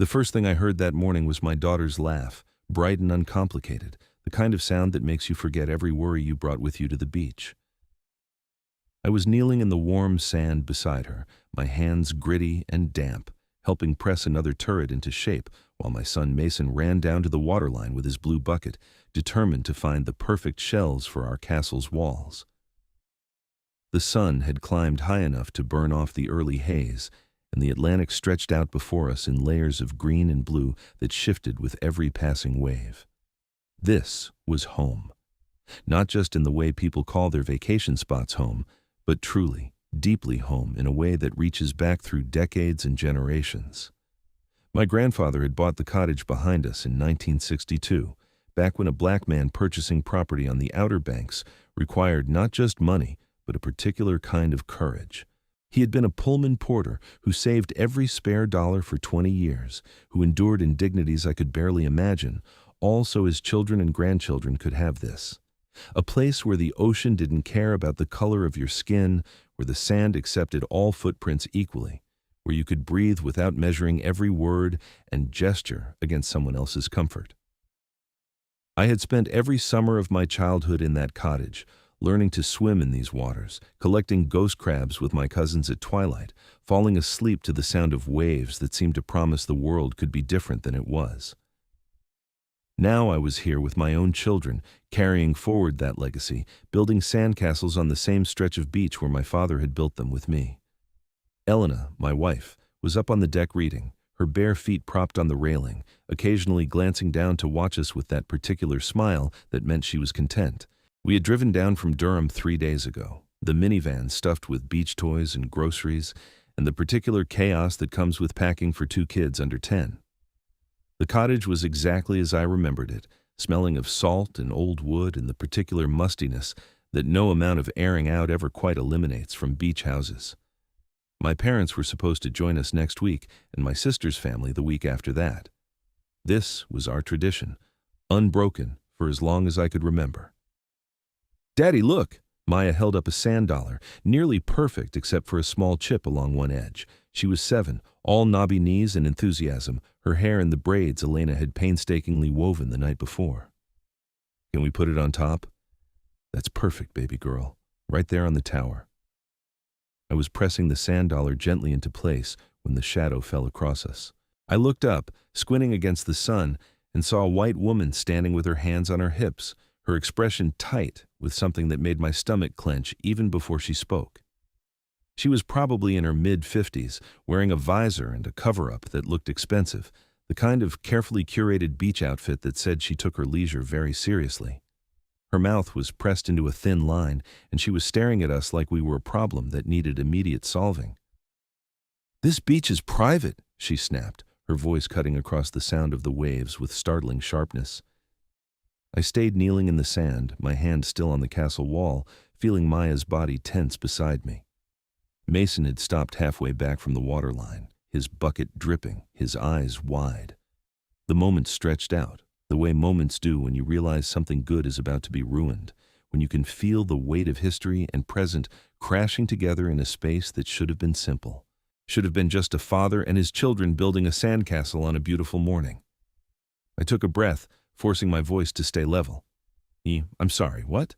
The first thing I heard that morning was my daughter's laugh, bright and uncomplicated, the kind of sound that makes you forget every worry you brought with you to the beach. I was kneeling in the warm sand beside her, my hands gritty and damp, helping press another turret into shape while my son Mason ran down to the waterline with his blue bucket, determined to find the perfect shells for our castle's walls. The sun had climbed high enough to burn off the early haze, and the Atlantic stretched out before us in layers of green and blue that shifted with every passing wave. This was home. Not just in the way people call their vacation spots home, but truly, deeply home in a way that reaches back through decades and generations. My grandfather had bought the cottage behind us in 1962, back when a black man purchasing property on the Outer Banks required not just money, but a particular kind of courage. He had been a Pullman porter who saved every spare dollar for 20 years, who endured indignities I could barely imagine, all so his children and grandchildren could have this. A place where the ocean didn't care about the color of your skin, where the sand accepted all footprints equally, where you could breathe without measuring every word and gesture against someone else's comfort. I had spent every summer of my childhood in that cottage, learning to swim in these waters, collecting ghost crabs with my cousins at twilight, falling asleep to the sound of waves that seemed to promise the world could be different than it was. Now I was here with my own children, carrying forward that legacy, building sandcastles on the same stretch of beach where my father had built them with me. Elena, my wife, was up on the deck reading, her bare feet propped on the railing, occasionally glancing down to watch us with that particular smile that meant she was content. We had driven down from Durham 3 days ago, the minivan stuffed with beach toys and groceries, and the particular chaos that comes with packing for 2 kids under 10. The cottage was exactly as I remembered it, smelling of salt and old wood and the particular mustiness that no amount of airing out ever quite eliminates from beach houses. My parents were supposed to join us next week, and my sister's family the week after that. This was our tradition, unbroken for as long as I could remember. "Daddy, look!" Maya held up a sand dollar, nearly perfect except for a small chip along one edge. She was 7, all knobby knees and enthusiasm, her hair in the braids Elena had painstakingly woven the night before. "Can we put it on top?" "That's perfect, baby girl. Right there on the tower." I was pressing the sand dollar gently into place when the shadow fell across us. I looked up, squinting against the sun, and saw a white woman standing with her hands on her hips, her expression tight with something that made my stomach clench even before she spoke. She was probably in her mid-50s, wearing a visor and a cover-up that looked expensive, the kind of carefully curated beach outfit that said she took her leisure very seriously. Her mouth was pressed into a thin line, and she was staring at us like we were a problem that needed immediate solving. "This beach is private," she snapped, her voice cutting across the sound of the waves with startling sharpness. I stayed kneeling in the sand, my hand still on the castle wall, feeling Maya's body tense beside me. Mason had stopped halfway back from the waterline, his bucket dripping, his eyes wide. The moment stretched out, the way moments do when you realize something good is about to be ruined, when you can feel the weight of history and present crashing together in a space that should have been simple, should have been just a father and his children building a sandcastle on a beautiful morning. I took a breath, forcing my voice to stay level. "I'm sorry, what?"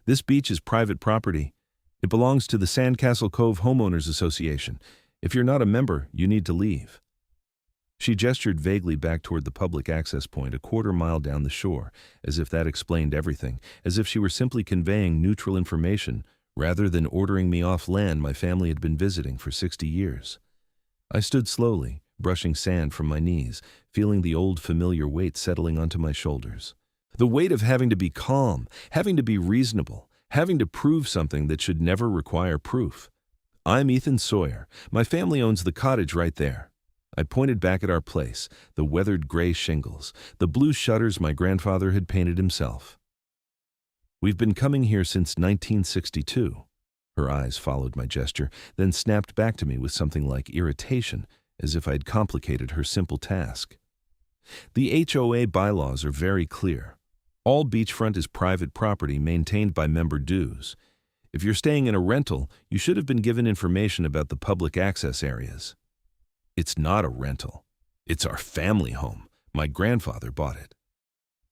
"This beach is private property. It belongs to the Sandcastle Cove Homeowners Association. If you're not a member, you need to leave." She gestured vaguely back toward the public access point a quarter-mile down the shore, as if that explained everything, as if she were simply conveying neutral information rather than ordering me off land my family had been visiting for 60 years. I stood slowly, brushing sand from my knees, feeling the old familiar weight settling onto my shoulders. The weight of having to be calm, having to be reasonable, having to prove something that should never require proof. "I'm Ethan Sawyer. My family owns the cottage right there." I pointed back at our place, the weathered gray shingles, the blue shutters my grandfather had painted himself. "We've been coming here since 1962. Her eyes followed my gesture, then snapped back to me with something like irritation, as if I'd complicated her simple task. "The HOA bylaws are very clear. All beachfront is private property maintained by member dues. If you're staying in a rental, you should have been given information about the public access areas." "It's not a rental." It's our family home. My grandfather bought it.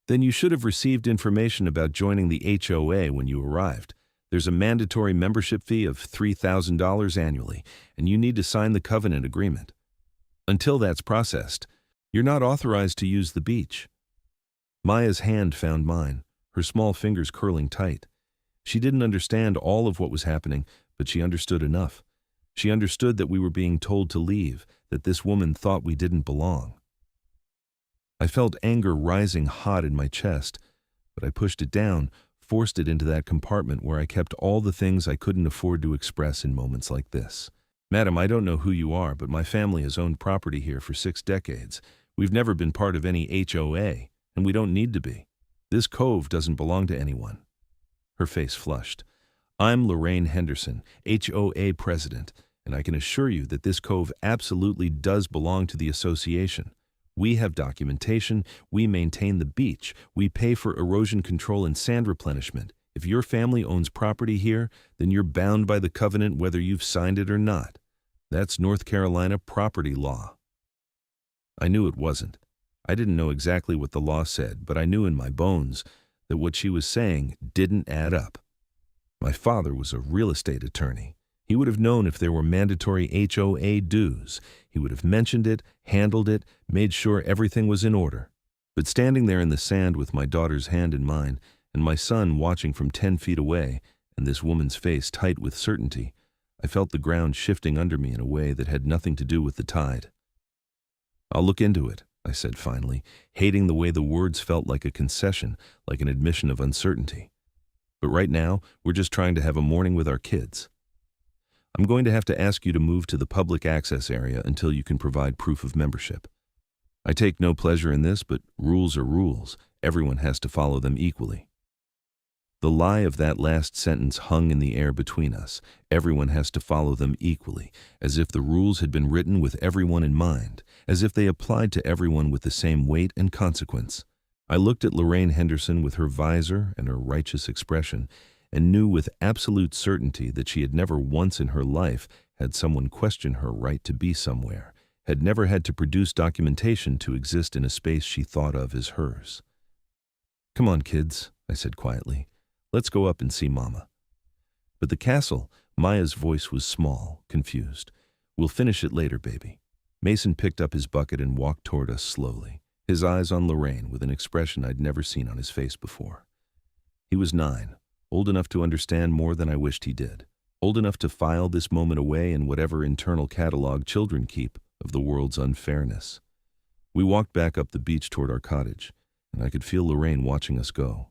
Then you should have received information about joining the HOA when you arrived. There's a mandatory membership fee of $3,000 annually, and you need to sign the covenant agreement. Until that's processed, you're not authorized to use the beach. Maya's hand found mine, her small fingers curling tight. She didn't understand all of what was happening, but she understood enough. She understood that we were being told to leave, that this woman thought we didn't belong. I felt anger rising hot in my chest, but I pushed it down, forced it into that compartment where I kept all the things I couldn't afford to express in moments like this. Madam, I don't know who you are, but my family has owned property here for 6 decades. We've never been part of any HOA, and we don't need to be. This cove doesn't belong to anyone. Her face flushed. I'm Lorraine Henderson, HOA president, and I can assure you that this cove absolutely does belong to the association. We have documentation, we maintain the beach, we pay for erosion control and sand replenishment. If your family owns property here, then you're bound by the covenant whether you've signed it or not. That's North Carolina property law. I knew it wasn't. I didn't know exactly what the law said, but I knew in my bones that what she was saying didn't add up. My father was a real estate attorney. He would have known if there were mandatory HOA dues. He would have mentioned it, handled it, made sure everything was in order. But standing there in the sand with my daughter's hand in mine, and my son watching from 10 feet away, and this woman's face tight with certainty, I felt the ground shifting under me in a way that had nothing to do with the tide. I'll look into it, I said finally, hating the way the words felt like a concession, like an admission of uncertainty. But right now, we're just trying to have a morning with our kids. I'm going to have to ask you to move to the public access area until you can provide proof of membership. I take no pleasure in this, but rules are rules. Everyone has to follow them equally. The lie of that last sentence hung in the air between us. Everyone has to follow them equally, as if the rules had been written with everyone in mind, as if they applied to everyone with the same weight and consequence. I looked at Lorraine Henderson with her visor and her righteous expression, and knew with absolute certainty that she had never once in her life had someone question her right to be somewhere, had never had to produce documentation to exist in a space she thought of as hers. Come on, kids, I said quietly. Let's go up and see Mama. But the castle, Maya's voice was small, confused. We'll finish it later, baby. Mason picked up his bucket and walked toward us slowly, his eyes on Lorraine with an expression I'd never seen on his face before. He was 9. Old enough to understand more than I wished he did, old enough to file this moment away in whatever internal catalog children keep of the world's unfairness. We walked back up the beach toward our cottage, and I could feel Lorraine watching us go.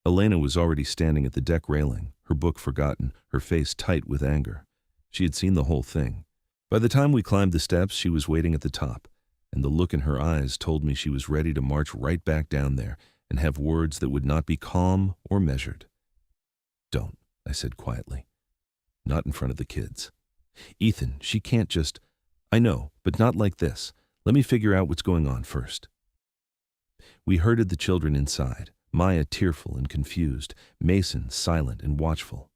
Elena was already standing at the deck railing, her book forgotten, her face tight with anger. She had seen the whole thing. By the time we climbed the steps, she was waiting at the top, and the look in her eyes told me she was ready to march right back down there and have words that would not be calm or measured. Don't, I said quietly. Not in front of the kids. Ethan, she can't just... I know, but not like this. Let me figure out what's going on first. We herded the children inside, Maya tearful and confused, Mason silent and watchful.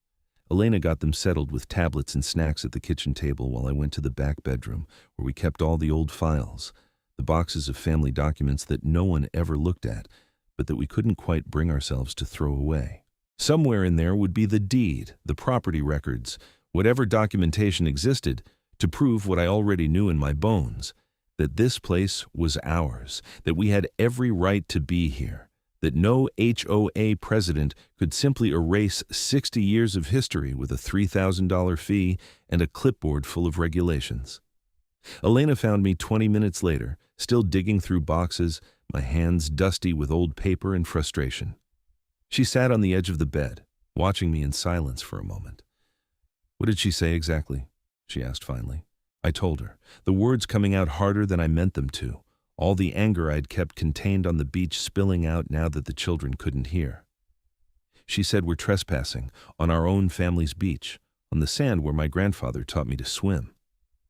Elena got them settled with tablets and snacks at the kitchen table while I went to the back bedroom, where we kept all the old files, the boxes of family documents that no one ever looked at, but that we couldn't quite bring ourselves to throw away. Somewhere in there would be the deed, the property records, whatever documentation existed to prove what I already knew in my bones, that this place was ours, that we had every right to be here, that no HOA president could simply erase 60 years of history with a $3,000 fee and a clipboard full of regulations. Elena found me 20 minutes later, still digging through boxes, my hands dusty with old paper and frustration. She sat on the edge of the bed, watching me in silence for a moment. What did she say exactly? She asked finally. I told her, the words coming out harder than I meant them to, all the anger I'd kept contained on the beach spilling out now that the children couldn't hear. She said we're trespassing on our own family's beach, on the sand where my grandfather taught me to swim.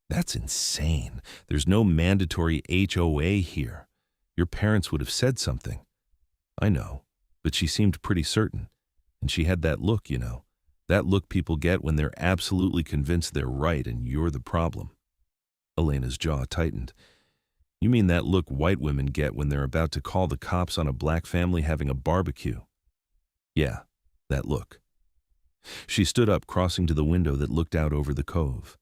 That's insane. There's no mandatory HOA here. Your parents would have said something. I know. But she seemed pretty certain, and she had that look, you know, that look people get when they're absolutely convinced they're right and you're the problem. Elena's jaw tightened. You mean that look white women get when they're about to call the cops on a black family having a barbecue? Yeah, that look. She stood up, crossing to the window that looked out over the cove.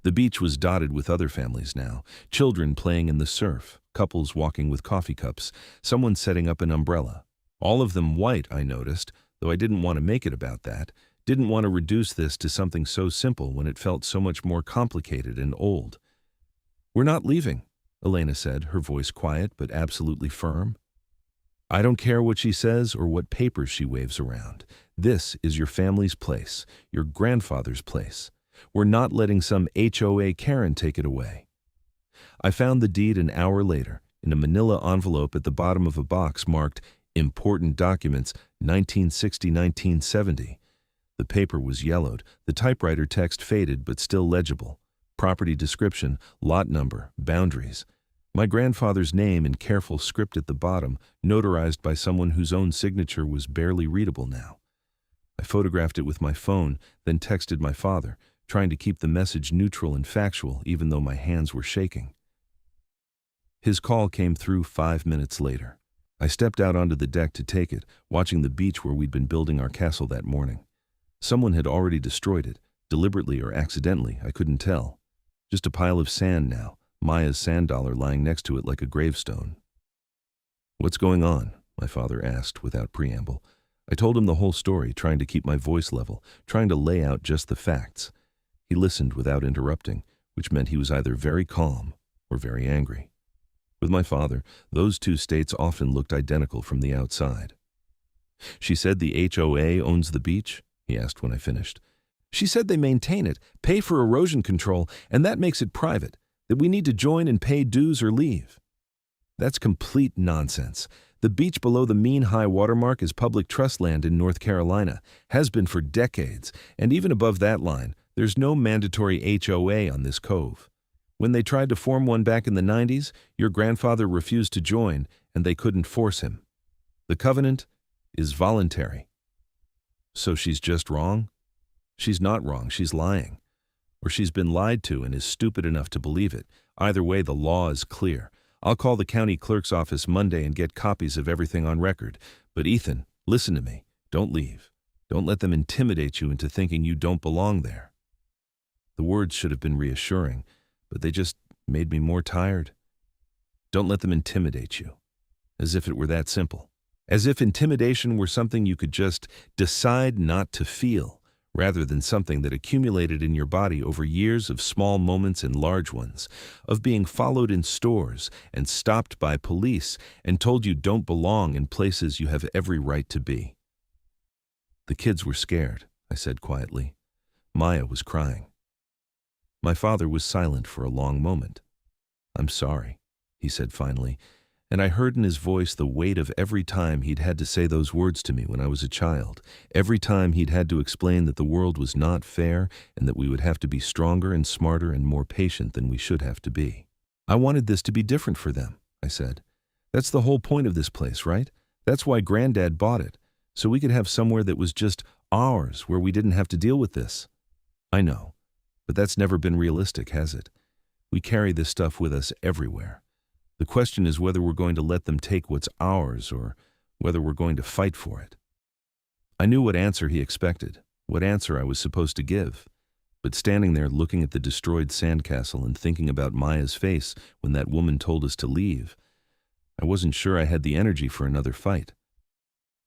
The beach was dotted with other families now, children playing in the surf, couples walking with coffee cups, someone setting up an umbrella. All of them white, I noticed, though I didn't want to make it about that, didn't want to reduce this to something so simple when it felt so much more complicated and old. "We're not leaving," Elena said, her voice quiet but absolutely firm. I don't care what she says or what papers she waves around. This is your family's place, your grandfather's place. We're not letting some HOA Karen take it away. I found the deed an hour later in a manila envelope at the bottom of a box marked Important Documents 1960-1970. The paper was yellowed, the typewriter text faded but still legible. Property description, lot number, boundaries. My grandfather's name in careful script at the bottom, notarized by someone whose own signature was barely readable now. I photographed it with my phone, then texted my father, trying to keep the message neutral and factual even though my hands were shaking. His call came through 5 minutes later. I stepped out onto the deck to take it, watching the beach where we'd been building our castle that morning. Someone had already destroyed it, deliberately or accidentally, I couldn't tell. Just a pile of sand now, Maya's sand dollar lying next to it like a gravestone. "What's going on?" my father asked without preamble. I told him the whole story, trying to keep my voice level, trying to lay out just the facts. He listened without interrupting, which meant he was either very calm or very angry. With my father, those two states often looked identical from the outside. "She said the HOA owns the beach?" he asked when I finished. "She said they maintain it, pay for erosion control, and that makes it private, that we need to join and pay dues or leave." That's complete nonsense. The beach below the mean high water mark is public trust land in North Carolina, has been for decades, and even above that line, there's no mandatory HOA on this cove. When they tried to form one back in the 90s, your grandfather refused to join, and they couldn't force him. The covenant is voluntary. So she's just wrong? She's not wrong, she's lying. Or she's been lied to and is stupid enough to believe it. Either way, the law is clear. I'll call the county clerk's office Monday and get copies of everything on record. But Ethan, listen to me. Don't leave. Don't let them intimidate you into thinking you don't belong there. The words should have been reassuring, but they just made me more tired. Don't let them intimidate you. As if it were that simple. As if intimidation were something you could just decide not to feel, rather than something that accumulated in your body over years of small moments and large ones, of being followed in stores and stopped by police and told you don't belong in places you have every right to be. The kids were scared, I said quietly. Maya was crying. My father was silent for a long moment. "I'm sorry," he said finally, and I heard in his voice the weight of every time he'd had to say those words to me when I was a child, every time he'd had to explain that the world was not fair and that we would have to be stronger and smarter and more patient than we should have to be. "I wanted this to be different for them," I said. "That's the whole point of this place, right? That's why Granddad bought it, so we could have somewhere that was just ours, where we didn't have to deal with this." "I know, but that's never been realistic, has it? We carry this stuff with us everywhere. The question is whether we're going to let them take what's ours or whether we're going to fight for it." I knew what answer he expected, what answer I was supposed to give. But standing there looking at the destroyed sandcastle and thinking about Maya's face when that woman told us to leave, I wasn't sure I had the energy for another fight.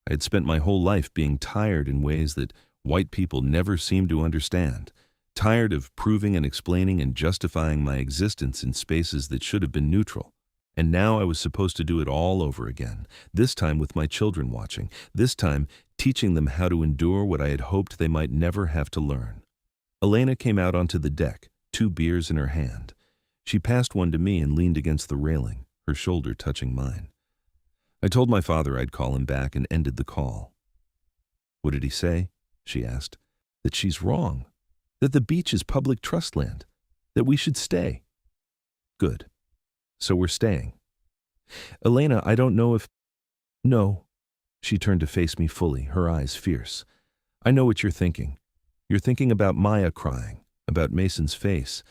I had spent my whole life being tired in ways that white people never seemed to understand, tired of proving and explaining and justifying my existence in spaces that should have been neutral. And now I was supposed to do it all over again, this time with my children watching, this time teaching them how to endure what I had hoped they might never have to learn. Elena came out onto the deck, 2 beers in her hand. She passed one to me and leaned against the railing, her shoulder touching mine. I told my father I'd call him back and ended the call. "What did he say?" she asked. "That she's wrong, that the beach is public trust land, that we should stay." "Good. So we're staying." "Elena, I don't know if—" "No." She turned to face me fully, her eyes fierce. "I know what you're thinking. You're thinking about Maya crying, about Mason's face,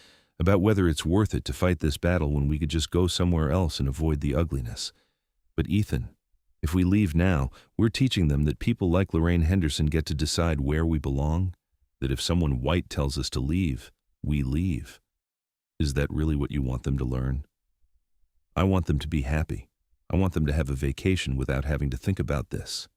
about whether it's worth it to fight this battle when we could just go somewhere else and avoid the ugliness. But Ethan, if we leave now, we're teaching them that people like Lorraine Henderson get to decide where we belong, that if someone white tells us to leave, we leave. Is that really what you want them to learn? I want them to be happy. I want them to have a vacation without having to think about this.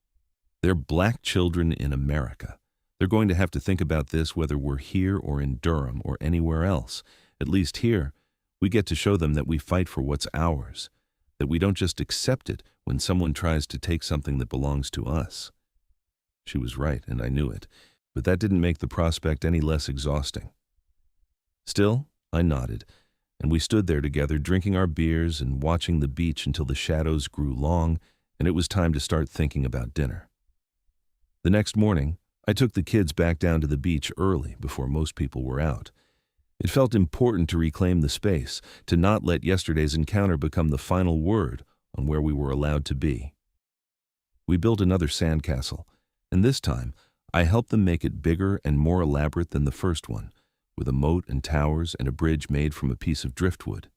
They're black children in America. They're going to have to think about this whether we're here or in Durham or anywhere else. At least here, we get to show them that we fight for what's ours, that we don't just accept it when someone tries to take something that belongs to us. She was right, and I knew it, but that didn't make the prospect any less exhausting. Still, I nodded, and we stood there together drinking our beers and watching the beach until the shadows grew long and it was time to start thinking about dinner. The next morning, I took the kids back down to the beach early before most people were out. It felt important to reclaim the space, to not let yesterday's encounter become the final word on where we were allowed to be. We built another sandcastle, and this time I helped them make it bigger and more elaborate than the first one, with a moat and towers and a bridge made from a piece of driftwood.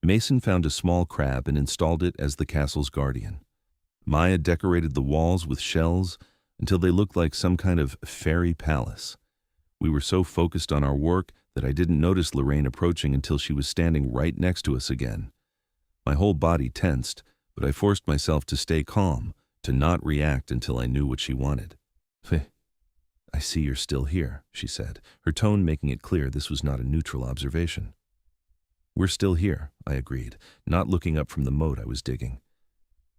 Mason found a small crab and installed it as the castle's guardian. Maya decorated the walls with shells until they looked like some kind of fairy palace. We were so focused on our work that I didn't notice Lorraine approaching until she was standing right next to us again. My whole body tensed, but I forced myself to stay calm, to not react until I knew what she wanted. "I see you're still here," she said, her tone making it clear this was not a neutral observation. "We're still here," I agreed, not looking up from the moat I was digging.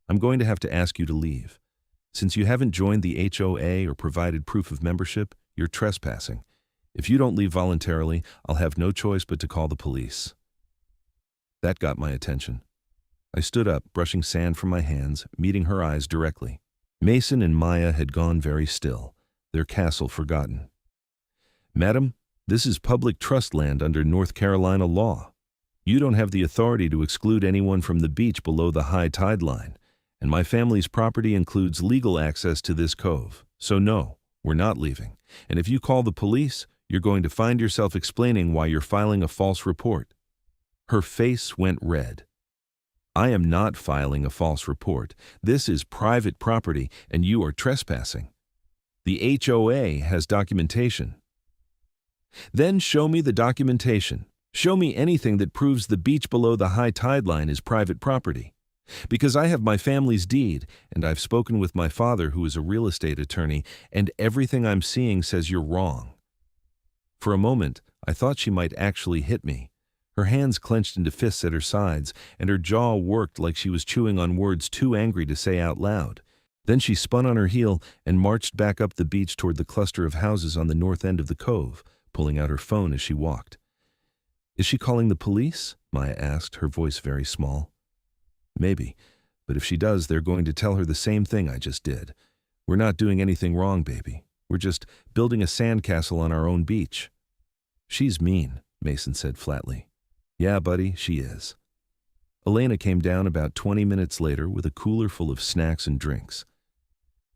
"I'm going to have to ask you to leave. Since you haven't joined the HOA or provided proof of membership, you're trespassing. If you don't leave voluntarily, I'll have no choice but to call the police." That got my attention. I stood up, brushing sand from my hands, meeting her eyes directly. Mason and Maya had gone very still, their castle forgotten. "Madam, this is public trust land under North Carolina law. You don't have the authority to exclude anyone from the beach below the high tide line, and my family's property includes legal access to this cove. So no, we're not leaving. And if you call the police, you're going to find yourself explaining why you're filing a false report." Her face went red. "I am not filing a false report. This is private property, and you are trespassing. The HOA has documentation." "Then show me the documentation. Show me anything that proves the beach below the high tide line is private property. Because I have my family's deed, and I've spoken with my father, who is a real estate attorney, and everything I'm seeing says you're wrong." For a moment, I thought she might actually hit me. Her hands clenched into fists at her sides, and her jaw worked like she was chewing on words too angry to say out loud. Then she spun on her heel and marched back up the beach toward the cluster of houses on the north end of the cove, pulling out her phone as she walked. "Is she calling the police?" Maya asked, her voice very small. "Maybe, but if she does, they're going to tell her the same thing I just did. We're not doing anything wrong, baby. We're just building a sandcastle on our own beach." "She's mean," Mason said flatly. "Yeah, buddy, she is." Elena came down about 20 minutes later with a cooler full of snacks and drinks.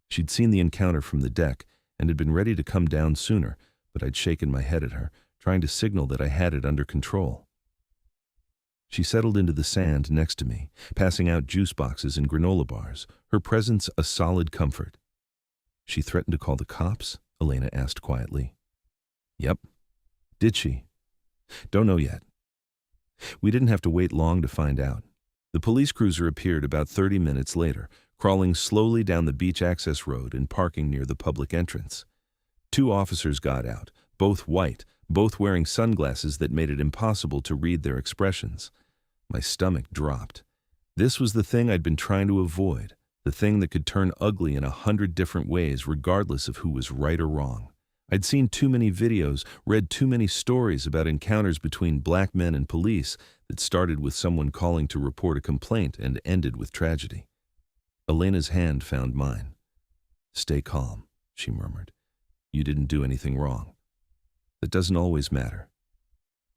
She'd seen the encounter from the deck and had been ready to come down sooner, but I'd shaken my head at her, trying to signal that I had it under control. She settled into the sand next to me, passing out juice boxes and granola bars, her presence a solid comfort. "She threatened to call the cops?" Elena asked quietly. "Yep." "Did she?" "Don't know yet." We didn't have to wait long to find out. The police cruiser appeared about 30 minutes later, crawling slowly down the beach access road and parking near the public entrance. 2 officers got out, both white, both wearing sunglasses that made it impossible to read their expressions. My stomach dropped. This was the thing I'd been trying to avoid, the thing that could turn ugly in 100 different ways regardless of who was right or wrong. I'd seen too many videos, read too many stories about encounters between black men and police that started with someone calling to report a complaint and ended with tragedy. Elena's hand found mine. "Stay calm," she murmured. "You didn't do anything wrong. That doesn't always matter."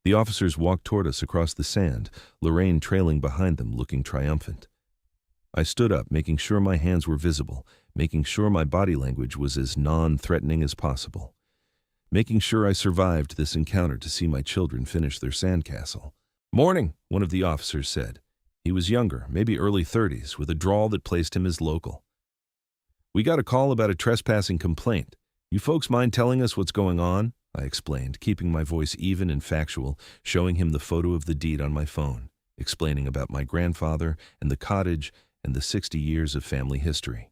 The officers walked toward us across the sand, Lorraine trailing behind them, looking triumphant. I stood up, making sure my hands were visible, making sure my body language was as non-threatening as possible. making sure I survived this encounter to see my children finish their sandcastle. "Morning," one of the officers said. He was younger, maybe early 30s, with a drawl that placed him as local. "We got a call about a trespassing complaint. You folks mind telling us what's going on?" I explained, keeping my voice even and factual, showing him the photo of the deed on my phone, explaining about my grandfather and the cottage and the 60 years of family history.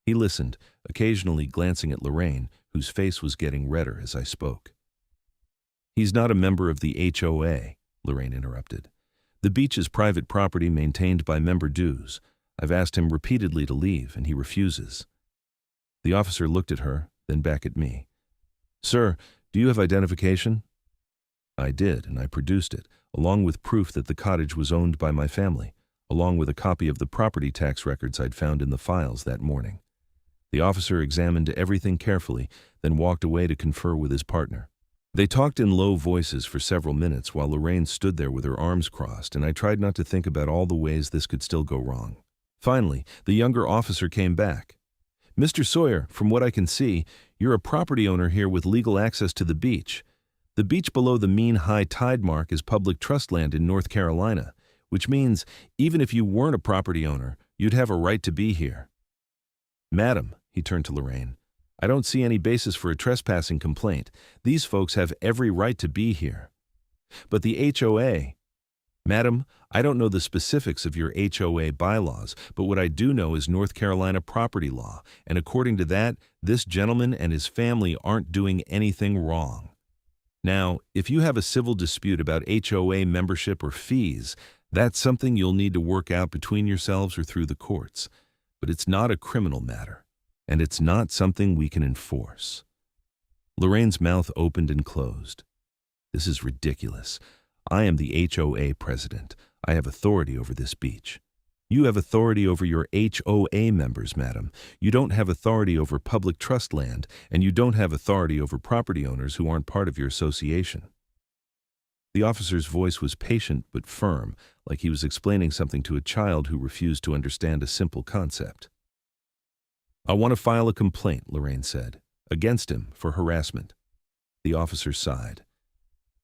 He listened, occasionally glancing at Lorraine, whose face was getting redder as I spoke. "He's not a member of the HOA," Lorraine interrupted. "The beach is private property maintained by member dues. I've asked him repeatedly to leave, and he refuses." The officer looked at her, then back at me. "Sir, do you have identification?" I did, and I produced it, along with proof that the cottage was owned by my family, along with a copy of the property tax records I'd found in the files that morning. The officer examined everything carefully, then walked away to confer with his partner. They talked in low voices for several minutes while Lorraine stood there with her arms crossed, and I tried not to think about all the ways this could still go wrong. Finally, the younger officer came back. "Mr. Sawyer, from what I can see, you're a property owner here with legal access to the beach. The beach below the mean high tide mark is public trust land in North Carolina, which means even if you weren't a property owner, you'd have a right to be here." "Madam," he turned to Lorraine, "I don't see any basis for a trespassing complaint. These folks have every right to be here." "But the HOA..." "Madam, I don't know the specifics of your HOA bylaws, but what I do know is North Carolina property law, and according to that, this gentleman and his family aren't doing anything wrong. Now, if you have a civil dispute about HOA membership or fees, that's something you'll need to work out between yourselves or through the courts. But it's not a criminal matter, and it's not something we can enforce." Lorraine's mouth opened and closed. "This is ridiculous. I am the HOA president. I have authority over this beach. You have authority over your HOA members, madam. You don't have authority over public trust land, and you don't have authority over property owners who aren't part of your association." The officer's voice was patient but firm, like he was explaining something to a child who refused to understand a simple concept. "I want to file a complaint," Lorraine said, "against him for harassment." The officer sighed.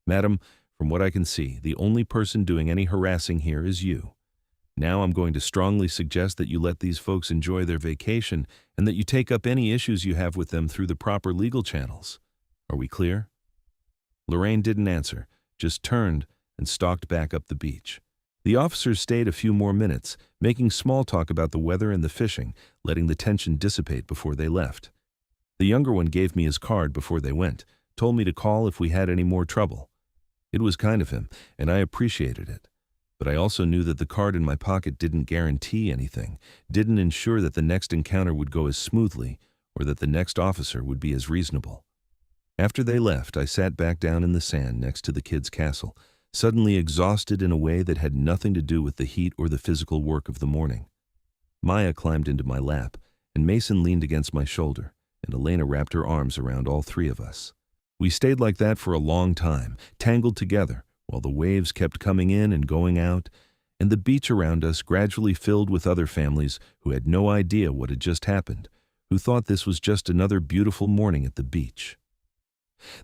"Madam, from what I can see, the only person doing any harassing here is you. Now I'm going to strongly suggest that you let these folks enjoy their vacation and that you take up any issues you have with them through the proper legal channels. Are we clear?" Lorraine didn't answer, just turned and stalked back up the beach. The officers stayed a few more minutes, making small talk about the weather and the fishing, letting the tension dissipate before they left. The younger one gave me his card before they went, told me to call if we had any more trouble. It was kind of him, and I appreciated it. But I also knew that the card in my pocket didn't guarantee anything, didn't ensure that the next encounter would go as smoothly, or that the next officer would be as reasonable. After they left, I sat back down in the sand next to the kids' castle, suddenly exhausted in a way that had nothing to do with the heat or the physical work of the morning. Maya climbed into my lap, and Mason leaned against my shoulder, and Elena wrapped her arms around all three of us. We stayed like that for a long time, tangled together, while the waves kept coming in and going out, and the beach around us gradually filled with other families who had no idea what had just happened, who thought this was just another beautiful morning at the beach.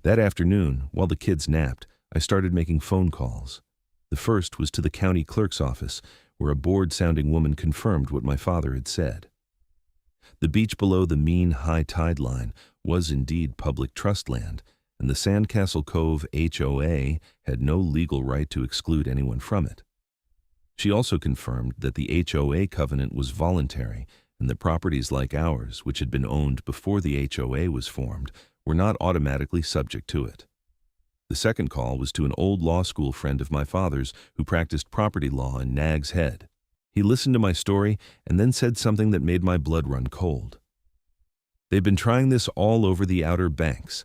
That afternoon, while the kids napped, I started making phone calls. The first was to the county clerk's office, where a bored-sounding woman confirmed what my father had said. The beach below the mean high tide line was indeed public trust land, and the Sandcastle Cove HOA had no legal right to exclude anyone from it. She also confirmed that the HOA covenant was voluntary, and that properties like ours, which had been owned before the HOA was formed, were not automatically subject to it. The second call was to an old law school friend of my father's who practiced property law in Nag's Head. He listened to my story and then said something that made my blood run cold. "They've been trying this all over the Outer Banks.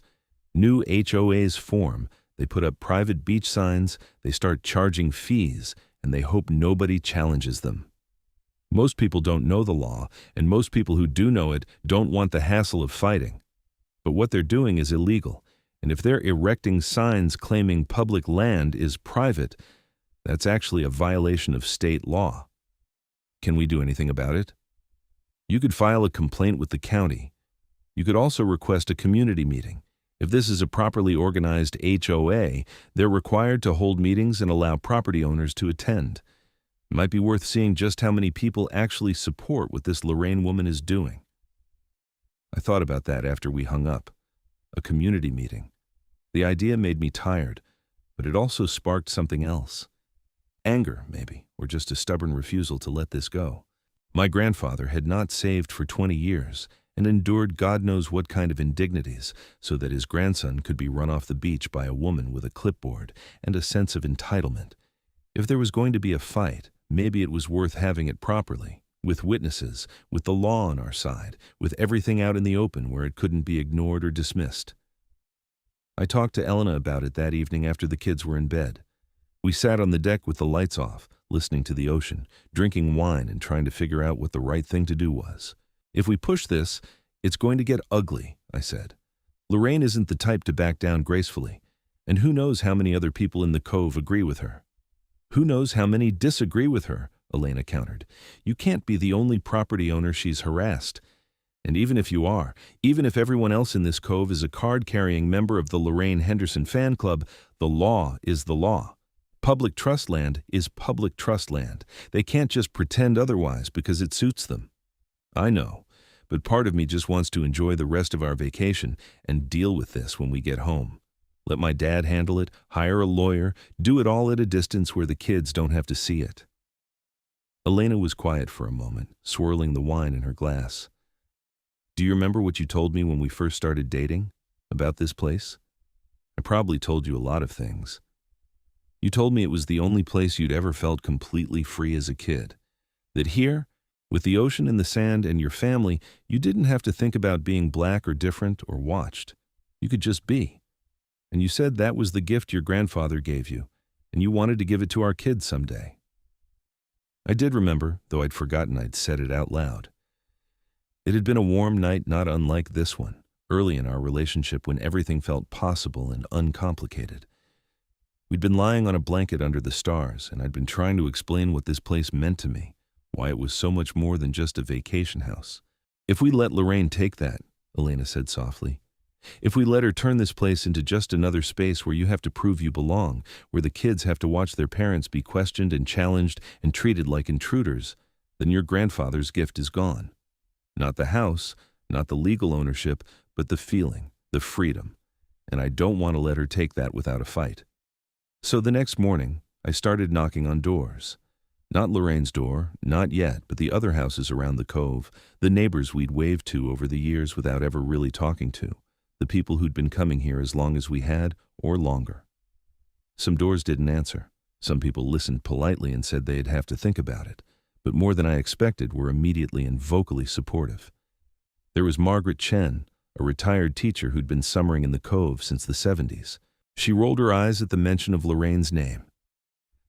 New HOAs form, they put up private beach signs, they start charging fees, and they hope nobody challenges them. Most people don't know the law, and most people who do know it don't want the hassle of fighting. But what they're doing is illegal, and if they're erecting signs claiming public land is private, that's actually a violation of state law. Can we do anything about it? You could file a complaint with the county. You could also request a community meeting. If this is a properly organized HOA, they're required to hold meetings and allow property owners to attend. It might be worth seeing just how many people actually support what this Lorraine woman is doing. I thought about that after we hung up. A community meeting. The idea made me tired, but it also sparked something else. Anger, maybe, or just a stubborn refusal to let this go. My grandfather had not saved for 20 years and endured God knows what kind of indignities so that his grandson could be run off the beach by a woman with a clipboard and a sense of entitlement. If there was going to be a fight, maybe it was worth having it properly, with witnesses, with the law on our side, with everything out in the open where it couldn't be ignored or dismissed. I talked to Elena about it that evening after the kids were in bed. We sat on the deck with the lights off, listening to the ocean, drinking wine and trying to figure out what the right thing to do was. If we push this, it's going to get ugly, I said. Lorraine isn't the type to back down gracefully, and who knows how many other people in the Cove agree with her. Who knows how many disagree with her, Elena countered. You can't be the only property owner she's harassed. And even if you are, even if everyone else in this Cove is a card-carrying member of the Lorraine Henderson fan club, the law is the law. Public trust land is public trust land. They can't just pretend otherwise because it suits them. I know, but part of me just wants to enjoy the rest of our vacation and deal with this when we get home. Let my dad handle it, hire a lawyer, do it all at a distance where the kids don't have to see it. Elena was quiet for a moment, swirling the wine in her glass. Do you remember what you told me when we first started dating? About this place? I probably told you a lot of things. You told me it was the only place you'd ever felt completely free as a kid. That here, with the ocean and the sand and your family, you didn't have to think about being black or different or watched. You could just be. And you said that was the gift your grandfather gave you, and you wanted to give it to our kids someday. I did remember, though I'd forgotten I'd said it out loud. It had been a warm night not unlike this one, early in our relationship when everything felt possible and uncomplicated. We'd been lying on a blanket under the stars, and I'd been trying to explain what this place meant to me, why it was so much more than just a vacation house. If we let Lorraine take that, Elena said softly, if we let her turn this place into just another space where you have to prove you belong, where the kids have to watch their parents be questioned and challenged and treated like intruders, then your grandfather's gift is gone. Not the house, not the legal ownership, but the feeling, the freedom. And I don't want to let her take that without a fight. So the next morning, I started knocking on doors. Not Lorraine's door, not yet, but the other houses around the Cove, the neighbors we'd waved to over the years without ever really talking to, the people who'd been coming here as long as we had, or longer. Some doors didn't answer. Some people listened politely and said they'd have to think about it, but more than I expected were immediately and vocally supportive. There was Margaret Chen, a retired teacher who'd been summering in the Cove since the 70s. She rolled her eyes at the mention of Lorraine's name.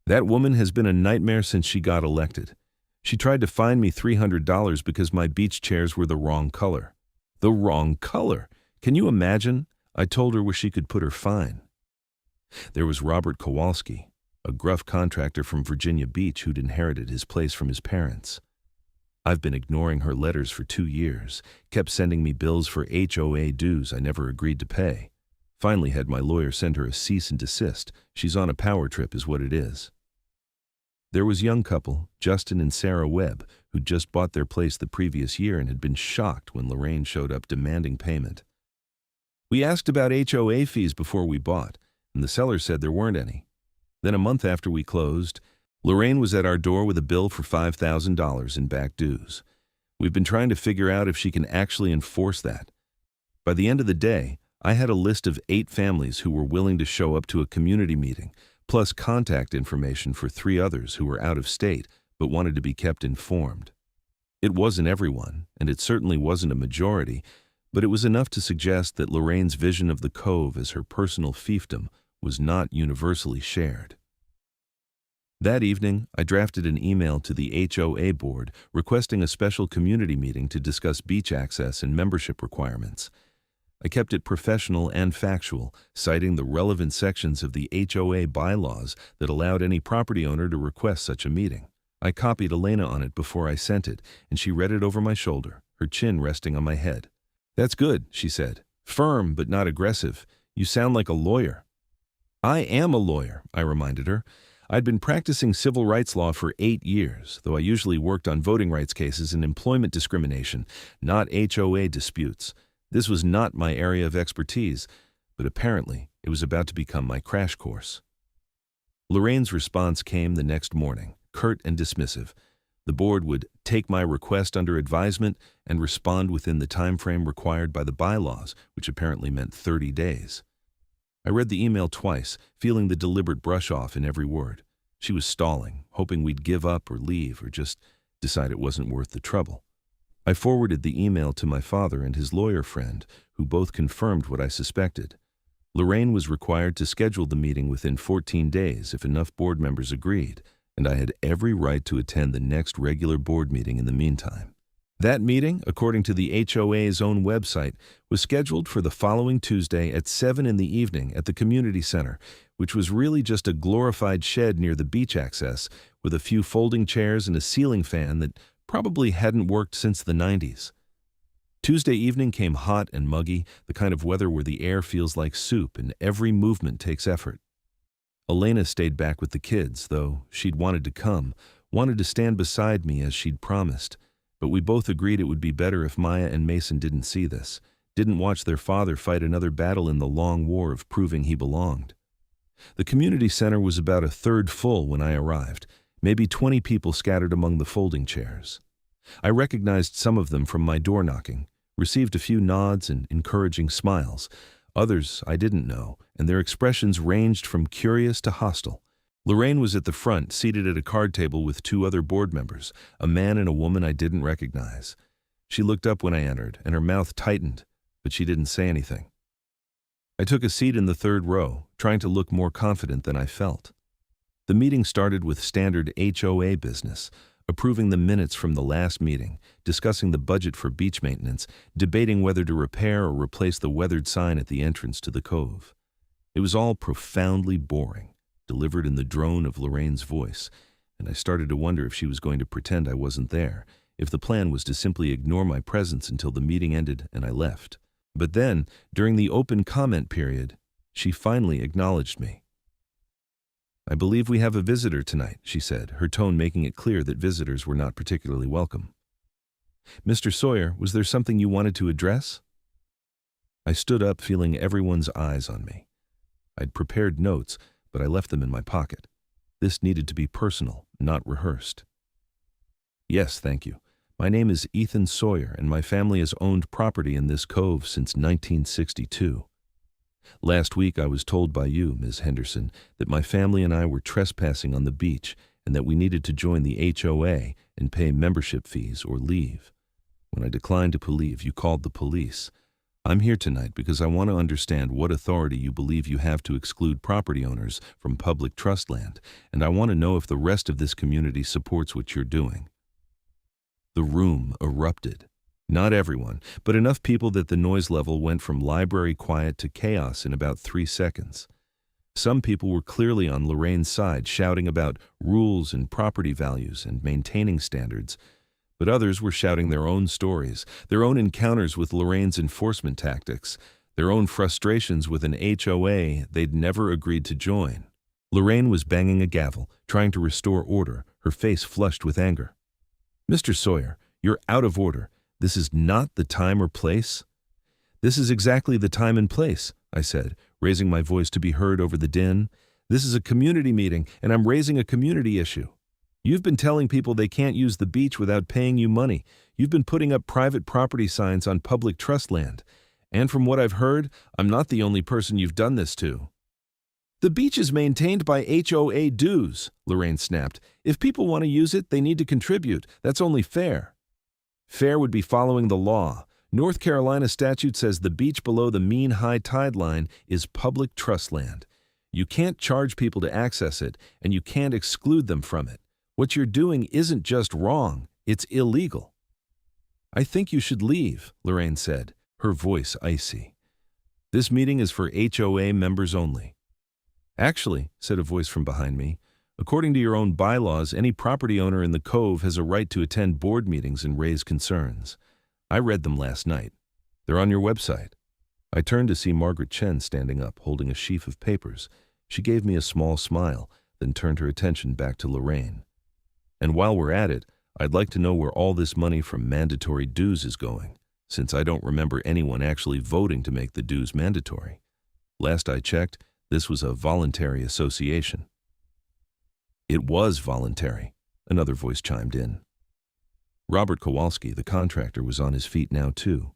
That woman has been a nightmare since she got elected. She tried to fine me $300 because my beach chairs were the wrong color. The wrong color! Can you imagine? I told her where she could put her fine. There was Robert Kowalski, a gruff contractor from Virginia Beach who'd inherited his place from his parents. I've been ignoring her letters for 2 years, kept sending me bills for HOA dues I never agreed to pay. Finally had my lawyer send her a cease and desist. She's on a power trip is what it is. There was young couple, Justin and Sarah Webb, who'd just bought their place the previous year and had been shocked when Lorraine showed up demanding payment. We asked about HOA fees before we bought, and the seller said there weren't any. Then a month after we closed, Lorraine was at our door with a bill for $5,000 in back dues. We've been trying to figure out if she can actually enforce that. By the end of the day, I had a list of 8 families who were willing to show up to a community meeting, plus contact information for 3 others who were out of state but wanted to be kept informed. It wasn't everyone, and it certainly wasn't a majority, but it was enough to suggest that Lorraine's vision of the Cove as her personal fiefdom was not universally shared. That evening, I drafted an email to the HOA board requesting a special community meeting to discuss beach access and membership requirements. I kept it professional and factual, citing the relevant sections of the HOA bylaws that allowed any property owner to request such a meeting. I copied Elena on it before I sent it, and she read it over my shoulder, her chin resting on my head. "That's good," she said. Firm, but not aggressive. You sound like a lawyer. I am a lawyer, I reminded her. I'd been practicing civil rights law for 8 years, though I usually worked on voting rights cases and employment discrimination, not HOA disputes. This was not my area of expertise, but apparently it was about to become my crash course. Lorraine's response came the next morning, curt and dismissive. The board would take my request under advisement and respond within the time frame required by the bylaws, which apparently meant 30 days. I read the email twice, feeling the deliberate brush-off in every word. She was stalling, hoping we'd give up or leave or just decide it wasn't worth the trouble. I forwarded the email to my father and his lawyer friend, who both confirmed what I suspected. Lorraine was required to schedule the meeting within 14 days if enough board members agreed, and I had every right to attend the next regular board meeting in the meantime. That meeting, according to the HOA's own website, was scheduled for the following Tuesday at 7 in the evening at the community center, which was really just a glorified shed near the beach access with a few folding chairs and a ceiling fan that probably hadn't worked since the 90s. Tuesday evening came hot and muggy, the kind of weather where the air feels like soup and every movement takes effort. Elena stayed back with the kids, though she'd wanted to come, wanted to stand beside me as she'd promised. But we both agreed it would be better if Maya and Mason didn't see this, didn't watch their father fight another battle in the long war of proving he belonged. The community center was about a third full when I arrived, maybe 20 people scattered among the folding chairs. I recognized some of them from my door knocking, received a few nods and encouraging smiles. Others I didn't know, and their expressions ranged from curious to hostile. Lorraine was at the front, seated at a card table with 2 other board members, a man and a woman I didn't recognize. She looked up when I entered, and her mouth tightened, but she didn't say anything. I took a seat in the 3rd row, trying to look more confident than I felt. The meeting started with standard HOA business, approving the minutes from the last meeting, discussing the budget for beach maintenance, debating whether to repair or replace the weathered sign at the entrance to the Cove. It was all profoundly boring, delivered in the drone of Lorraine's voice, and I started to wonder if she was going to pretend I wasn't there, if the plan was to simply ignore my presence until the meeting ended and I left. But then, during the open comment period, she finally acknowledged me. "I believe we have a visitor tonight," she said, her tone making it clear that visitors were not particularly welcome. "Mr. Sawyer, was there something you wanted to address?" I stood up, feeling everyone's eyes on me. I'd prepared notes, but I left them in my pocket. This needed to be personal, not rehearsed. "Yes, thank you. My name is Ethan Sawyer, and my family has owned property in this cove since 1962. Last week I was told by you, Ms. Henderson, that my family and I were trespassing on the beach and that we needed to join the HOA and pay membership fees or leave. When I declined to leave, you called the police. I'm here tonight because I want to understand what authority you believe you have to exclude property owners from public trust land, and I want to know if the rest of this community supports what you're doing." The room erupted. Not everyone, but enough people that the noise level went from library quiet to chaos in about 3 seconds. Some people were clearly on Lorraine's side, shouting about rules and property values and maintaining standards, but others were shouting their own stories, their own encounters with Lorraine's enforcement tactics, their own frustrations with an HOA they'd never agreed to join. Lorraine was banging a gavel, trying to restore order, her face flushed with anger. "Mr. Sawyer, you're out of order. This is not the time or place." "This is exactly the time and place," I said, raising my voice to be heard over the din. "This is a community meeting, and I'm raising a community issue. You've been telling people they can't use the beach without paying you money. You've been putting up private property signs on public trust land. And from what I've heard, I'm not the only person you've done this to." "The beach is maintained by HOA dues," Lorraine snapped. "If people want to use it, they need to contribute. That's only fair." "Fair would be following the law. North Carolina statute says the beach below the mean high tide line is public trust land. You can't charge people to access it, and you can't exclude them from it. What you're doing isn't just wrong, it's illegal." "I think you should leave," Lorraine said, her voice icy. "This meeting is for HOA members only." "Actually," said a voice from behind me, "according to your own bylaws, any property owner in the Cove has a right to attend board meetings and raise concerns. I read them last night. They're on your website." I turned to see Margaret Chen standing up, holding a sheaf of papers. She gave me a small smile, then turned her attention back to Lorraine. And while we're at it, I'd like to know where all this money from mandatory dues is going, since I don't remember anyone actually voting to make the dues mandatory. Last I checked, this was a voluntary association. It was voluntary, another voice chimed in. Robert Kowalski, the contractor, was on his feet now too.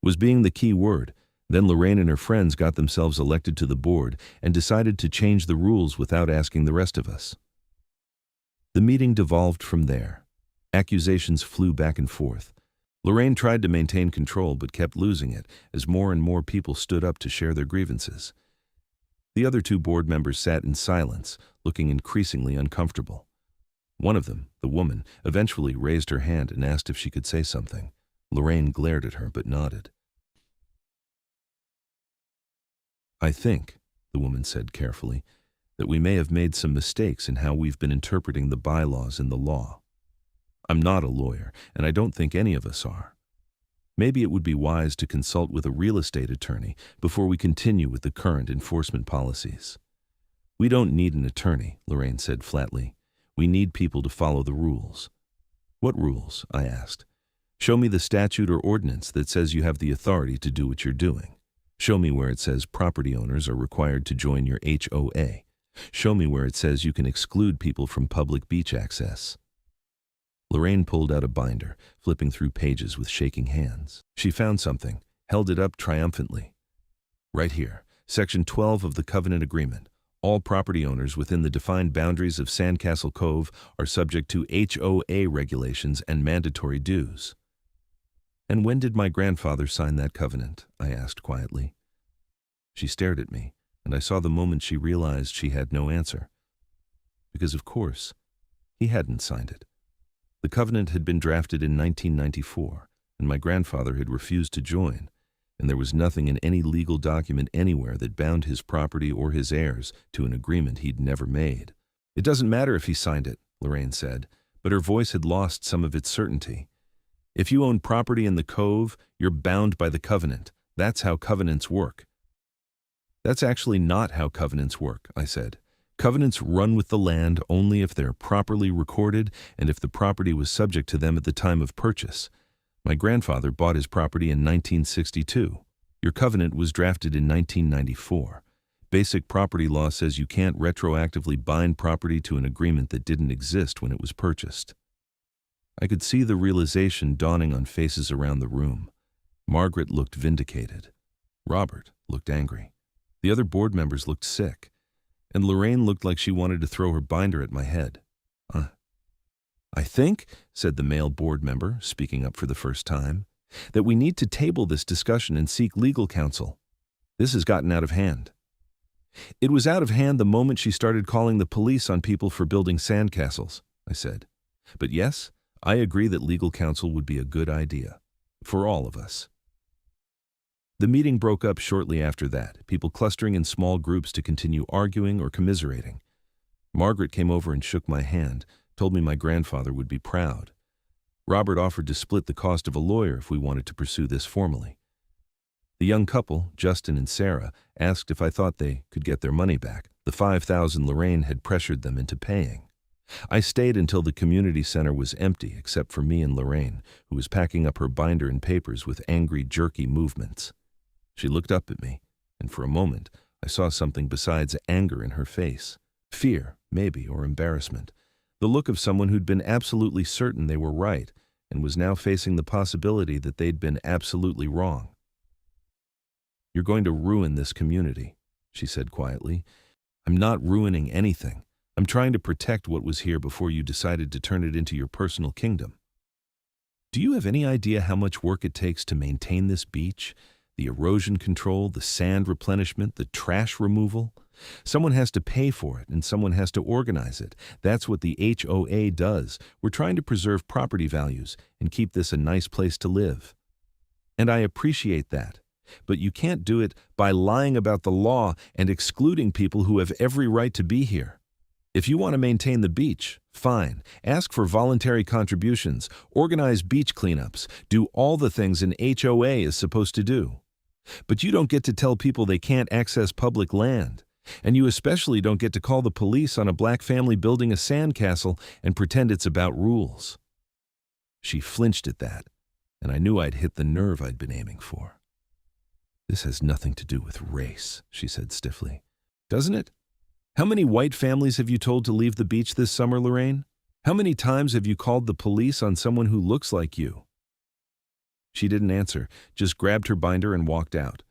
Was being the key word. Then Lorraine and her friends got themselves elected to the board and decided to change the rules without asking the rest of us. The meeting devolved from there. Accusations flew back and forth. Lorraine tried to maintain control but kept losing it as more and more people stood up to share their grievances. The other two board members sat in silence, looking increasingly uncomfortable. One of them, the woman, eventually raised her hand and asked if she could say something. Lorraine glared at her but nodded. "I think," the woman said carefully, "that we may have made some mistakes in how we've been interpreting the bylaws in the law. I'm not a lawyer, and I don't think any of us are. Maybe it would be wise to consult with a real estate attorney before we continue with the current enforcement policies." "We don't need an attorney," Lorraine said flatly. "We need people to follow the rules." "What rules?" I asked. "Show me the statute or ordinance that says you have the authority to do what you're doing. Show me where it says property owners are required to join your HOA. Show me where it says you can exclude people from public beach access." Lorraine pulled out a binder, flipping through pages with shaking hands. She found something, held it up triumphantly. "Right here, Section 12 of the Covenant Agreement. All property owners within the defined boundaries of Sandcastle Cove are subject to HOA regulations and mandatory dues." "And when did my grandfather sign that covenant?" I asked quietly. She stared at me, and I saw the moment she realized she had no answer. Because of course, he hadn't signed it. The covenant had been drafted in 1994, and my grandfather had refused to join, and there was nothing in any legal document anywhere that bound his property or his heirs to an agreement he'd never made. "It doesn't matter if he signed it," Lorraine said, but her voice had lost some of its certainty. "If you own property in the Cove, you're bound by the covenant. That's how covenants work." "That's actually not how covenants work," I said. "Covenants run with the land only if they're properly recorded and if the property was subject to them at the time of purchase. My grandfather bought his property in 1962. Your covenant was drafted in 1994. Basic property law says you can't retroactively bind property to an agreement that didn't exist when it was purchased." I could see the realization dawning on faces around the room. Margaret looked vindicated. Robert looked angry. The other board members looked sick. And Lorraine looked like she wanted to throw her binder at my head. "I think," said the male board member, speaking up for the first time, "that we need to table this discussion and seek legal counsel. This has gotten out of hand." "It was out of hand the moment she started calling the police on people for building sandcastles," I said. "But yes, I agree that legal counsel would be a good idea. For all of us." The meeting broke up shortly after that, people clustering in small groups to continue arguing or commiserating. Margaret came over and shook my hand, told me my grandfather would be proud. Robert offered to split the cost of a lawyer if we wanted to pursue this formally. The young couple, Justin and Sarah, asked if I thought they could get their money back, the $5,000 Lorraine had pressured them into paying. I stayed until the community center was empty except for me and Lorraine, who was packing up her binder and papers with angry, jerky movements. She looked up at me, and for a moment I saw something besides anger in her face. Fear, maybe, or embarrassment. The look of someone who'd been absolutely certain they were right and was now facing the possibility that they'd been absolutely wrong. "You're going to ruin this community," she said quietly. "I'm not ruining anything. I'm trying to protect what was here before you decided to turn it into your personal kingdom. Do you have any idea how much work it takes to maintain this beach? The erosion control, the sand replenishment, the trash removal? Someone has to pay for it and someone has to organize it. That's what the HOA does. We're trying to preserve property values and keep this a nice place to live. And I appreciate that. But you can't do it by lying about the law and excluding people who have every right to be here. If you want to maintain the beach, fine. Ask for voluntary contributions, organize beach cleanups, do all the things an HOA is supposed to do. But you don't get to tell people they can't access public land. And you especially don't get to call the police on a black family building a sandcastle and pretend it's about rules. She flinched at that, and I knew I'd hit the nerve I'd been aiming for. This has nothing to do with race, she said stiffly. Doesn't it? How many white families have you told to leave the beach this summer, Lorraine? How many times have you called the police on someone who looks like you? She didn't answer, just grabbed her binder and walked out.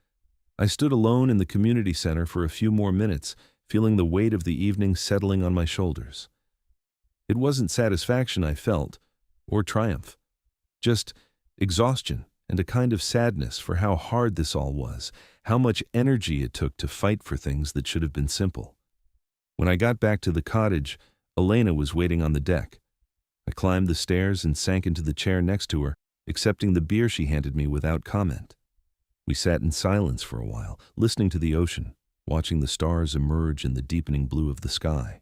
I stood alone in the community center for a few more minutes, feeling the weight of the evening settling on my shoulders. It wasn't satisfaction I felt, or triumph. Just exhaustion and a kind of sadness for how hard this all was, how much energy it took to fight for things that should have been simple. When I got back to the cottage, Elena was waiting on the deck. I climbed the stairs and sank into the chair next to her, accepting the beer she handed me without comment. We sat in silence for a while, listening to the ocean, watching the stars emerge in the deepening blue of the sky.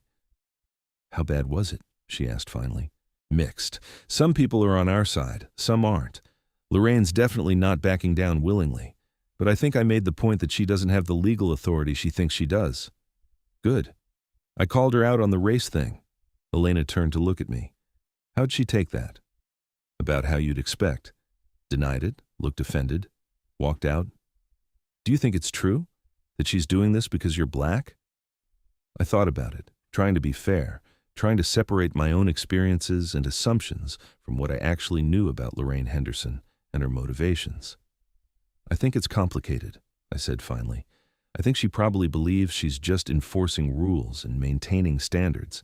How bad was it? She asked finally. Mixed. Some people are on our side, some aren't. Lorraine's definitely not backing down willingly, but I think I made the point that she doesn't have the legal authority she thinks she does. Good. I called her out on the race thing. Elena turned to look at me. How'd she take that? About how you'd expect. Denied it, looked offended, walked out. Do you think it's true? That she's doing this because you're black? I thought about it, trying to be fair, trying to separate my own experiences and assumptions from what I actually knew about Lorraine Henderson and her motivations. I think it's complicated, I said finally. I think she probably believes she's just enforcing rules and maintaining standards.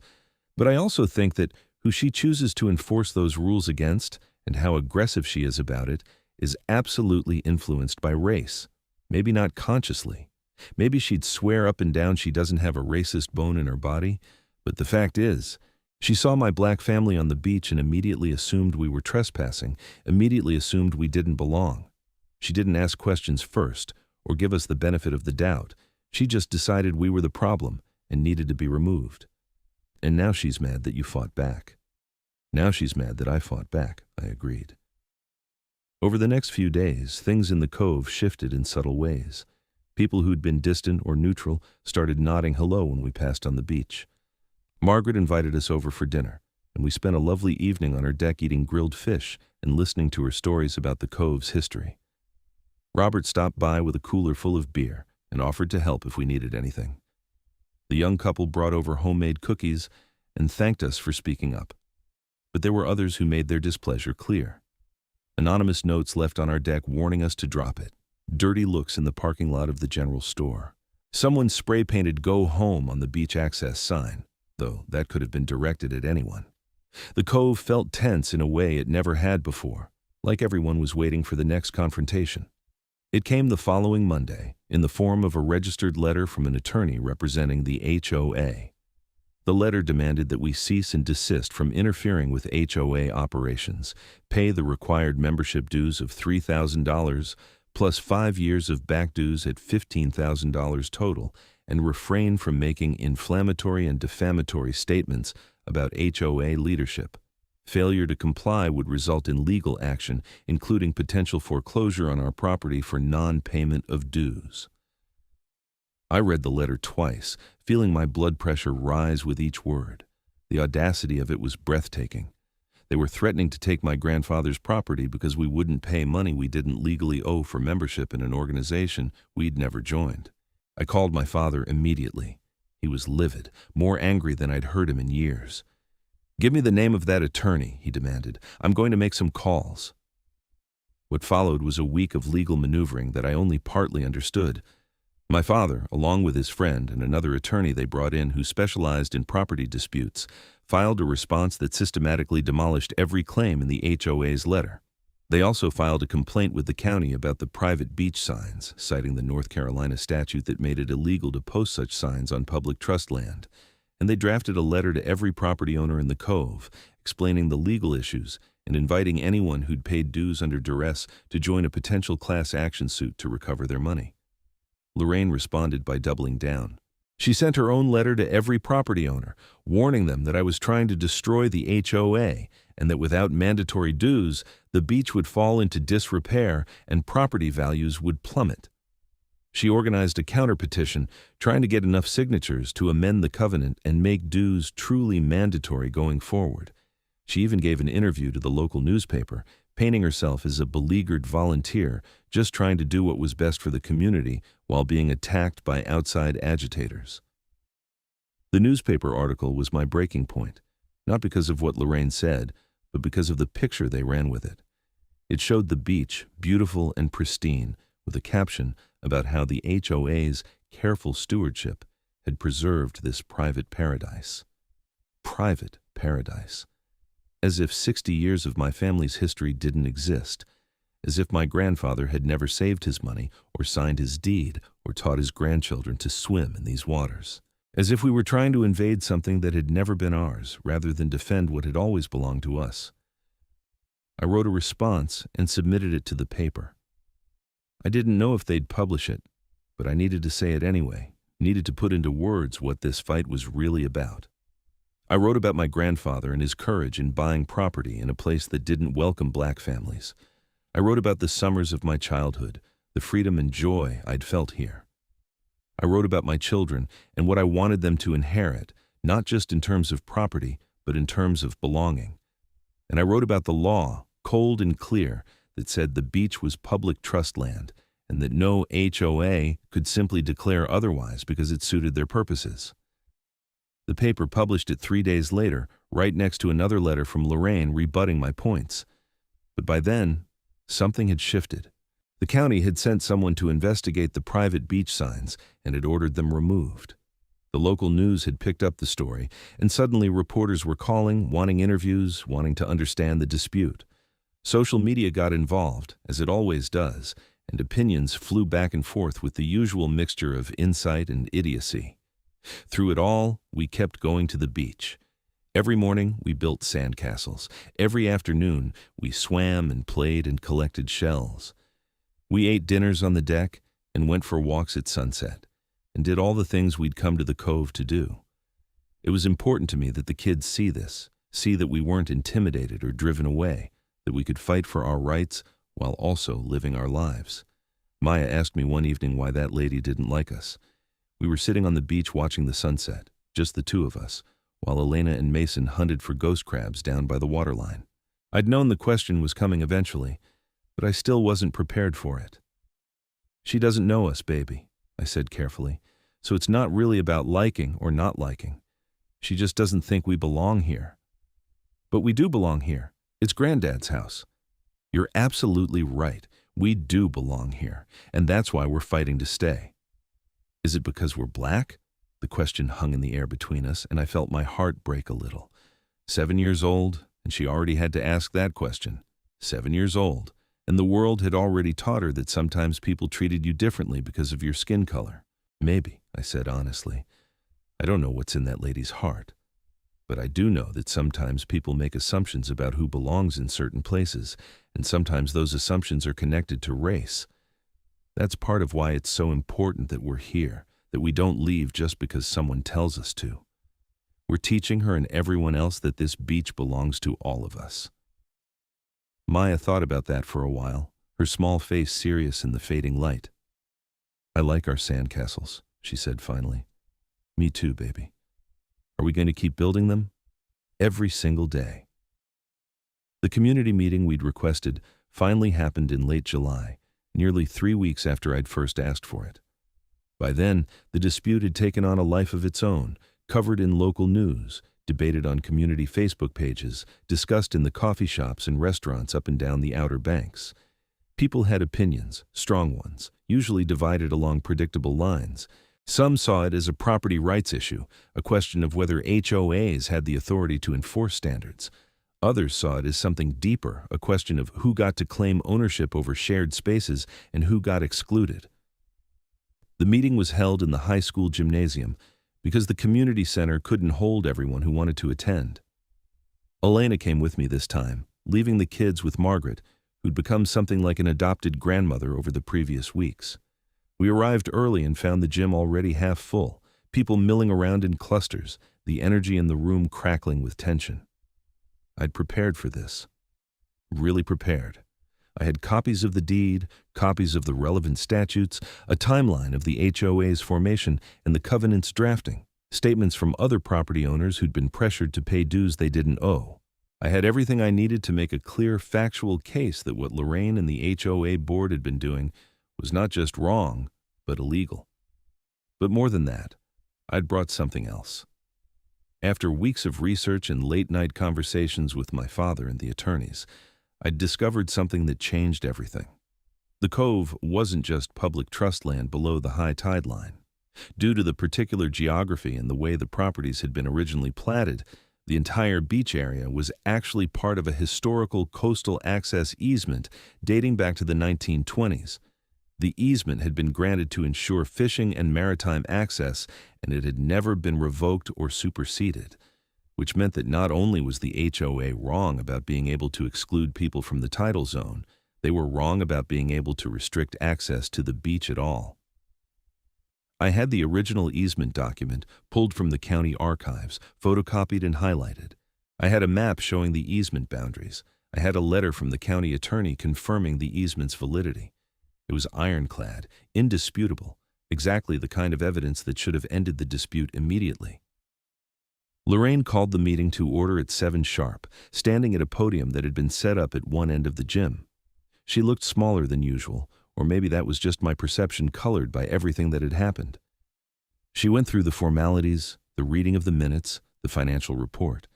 But I also think that who she chooses to enforce those rules against and how aggressive she is about it is absolutely influenced by race. Maybe not consciously. Maybe she'd swear up and down she doesn't have a racist bone in her body, but the fact is, she saw my black family on the beach and immediately assumed we were trespassing, immediately assumed we didn't belong. She didn't ask questions first, or give us the benefit of the doubt. She just decided we were the problem and needed to be removed. And now she's mad that you fought back. Now she's mad that I fought back, I agreed. Over the next few days, things in the Cove shifted in subtle ways. People who'd been distant or neutral started nodding hello when we passed on the beach. Margaret invited us over for dinner, and we spent a lovely evening on her deck eating grilled fish and listening to her stories about the Cove's history. Robert stopped by with a cooler full of beer and offered to help if we needed anything. The young couple brought over homemade cookies and thanked us for speaking up. But there were others who made their displeasure clear. Anonymous notes left on our deck warning us to drop it. Dirty looks in the parking lot of the general store. Someone spray-painted "Go Home" on the beach access sign, though that could have been directed at anyone. The Cove felt tense in a way it never had before, like everyone was waiting for the next confrontation. It came the following Monday, in the form of a registered letter from an attorney representing the HOA. The letter demanded that we cease and desist from interfering with HOA operations, pay the required membership dues of $3,000, plus 5 years of back dues at $15,000 total, and refrain from making inflammatory and defamatory statements about HOA leadership. Failure to comply would result in legal action, including potential foreclosure on our property for non-payment of dues. I read the letter twice, feeling my blood pressure rise with each word. The audacity of it was breathtaking. They were threatening to take my grandfather's property because we wouldn't pay money we didn't legally owe for membership in an organization we'd never joined. I called my father immediately. He was livid, more angry than I'd heard him in years. "Give me the name of that attorney," he demanded. "I'm going to make some calls." What followed was a week of legal maneuvering that I only partly understood. My father, along with his friend and another attorney they brought in who specialized in property disputes, filed a response that systematically demolished every claim in the HOA's letter. They also filed a complaint with the county about the private beach signs, citing the North Carolina statute that made it illegal to post such signs on public trust land. And they drafted a letter to every property owner in the Cove, explaining the legal issues and inviting anyone who'd paid dues under duress to join a potential class action suit to recover their money. Lorraine responded by doubling down. She sent her own letter to every property owner, warning them that I was trying to destroy the HOA and that without mandatory dues, the beach would fall into disrepair and property values would plummet. She organized a counter-petition, trying to get enough signatures to amend the covenant and make dues truly mandatory going forward. She even gave an interview to the local newspaper, painting herself as a beleaguered volunteer, just trying to do what was best for the community while being attacked by outside agitators. The newspaper article was my breaking point, not because of what Lorraine said, but because of the picture they ran with it. It showed the beach, beautiful and pristine, with a caption about how the HOA's careful stewardship had preserved this private paradise. Private paradise. As if 60 years of my family's history didn't exist. As if my grandfather had never saved his money or signed his deed or taught his grandchildren to swim in these waters. As if we were trying to invade something that had never been ours, rather than defend what had always belonged to us. I wrote a response and submitted it to the paper. I didn't know if they'd publish it, but I needed to say it anyway, needed to put into words what this fight was really about. I wrote about my grandfather and his courage in buying property in a place that didn't welcome black families. I wrote about the summers of my childhood, the freedom and joy I'd felt here. I wrote about my children and what I wanted them to inherit, not just in terms of property, but in terms of belonging. And I wrote about the law, cold and clear, that said the beach was public trust land and that no HOA could simply declare otherwise because it suited their purposes. The paper published it 3 days later, right next to another letter from Lorraine rebutting my points. But by then, something had shifted. The county had sent someone to investigate the private beach signs and had ordered them removed. The local news had picked up the story, and suddenly reporters were calling, wanting interviews, wanting to understand the dispute. Social media got involved, as it always does, and opinions flew back and forth with the usual mixture of insight and idiocy. Through it all, we kept going to the beach. Every morning, we built sandcastles. Every afternoon, we swam and played and collected shells. We ate dinners on the deck and went for walks at sunset, and did all the things we'd come to the Cove to do. It was important to me that the kids see this, see that we weren't intimidated or driven away, that we could fight for our rights while also living our lives. Maya asked me one evening why that lady didn't like us. We were sitting on the beach watching the sunset, just the two of us, while Elena and Mason hunted for ghost crabs down by the waterline. I'd known the question was coming eventually, but I still wasn't prepared for it. "She doesn't know us, baby," I said carefully, "so it's not really about liking or not liking. She just doesn't think we belong here." "But we do belong here. It's Granddad's house." "You're absolutely right. We do belong here, and that's why we're fighting to stay." "Is it because we're black?" The question hung in the air between us, and I felt my heart break a little. 7 years old, and she already had to ask that question. 7 years old, and the world had already taught her that sometimes people treated you differently because of your skin color. "Maybe," I said honestly. "I don't know what's in that lady's heart. But I do know that sometimes people make assumptions about who belongs in certain places, and sometimes those assumptions are connected to race. That's part of why it's so important that we're here, that we don't leave just because someone tells us to. We're teaching her and everyone else that this beach belongs to all of us." Maya thought about that for a while, her small face serious in the fading light. "I like our sandcastles," she said finally. "Me too, baby. Are we going to keep building them?" "Every single day." The community meeting we'd requested finally happened in late July, nearly 3 weeks after I'd first asked for it. By then, the dispute had taken on a life of its own, covered in local news, debated on community Facebook pages, discussed in the coffee shops and restaurants up and down the Outer Banks. People had opinions, strong ones, usually divided along predictable lines. Some saw it as a property rights issue, a question of whether HOAs had the authority to enforce standards. Others saw it as something deeper, a question of who got to claim ownership over shared spaces and who got excluded. The meeting was held in the high school gymnasium because the community center couldn't hold everyone who wanted to attend. Elena came with me this time, leaving the kids with Margaret, who'd become something like an adopted grandmother over the previous weeks. We arrived early and found the gym already half full, people milling around in clusters, the energy in the room crackling with tension. I'd prepared for this. Really prepared. I had copies of the deed, copies of the relevant statutes, a timeline of the HOA's formation and the covenant's drafting, statements from other property owners who'd been pressured to pay dues they didn't owe. I had everything I needed to make a clear, factual case that what Lorraine and the HOA board had been doing was not just wrong, but illegal. But more than that, I'd brought something else. After weeks of research and late-night conversations with my father and the attorneys, I'd discovered something that changed everything. The Cove wasn't just public trust land below the high tide line. Due to the particular geography and the way the properties had been originally platted, the entire beach area was actually part of a historical coastal access easement dating back to the 1920s. The easement had been granted to ensure fishing and maritime access, and it had never been revoked or superseded, which meant that not only was the HOA wrong about being able to exclude people from the tidal zone, they were wrong about being able to restrict access to the beach at all. I had the original easement document pulled from the county archives, photocopied and highlighted. I had a map showing the easement boundaries. I had a letter from the county attorney confirming the easement's validity. It was ironclad, indisputable, exactly the kind of evidence that should have ended the dispute immediately. Lorraine called the meeting to order at 7 sharp, standing at a podium that had been set up at one end of the gym. She looked smaller than usual, or maybe that was just my perception colored by everything that had happened. She went through the formalities, the reading of the minutes, the financial report.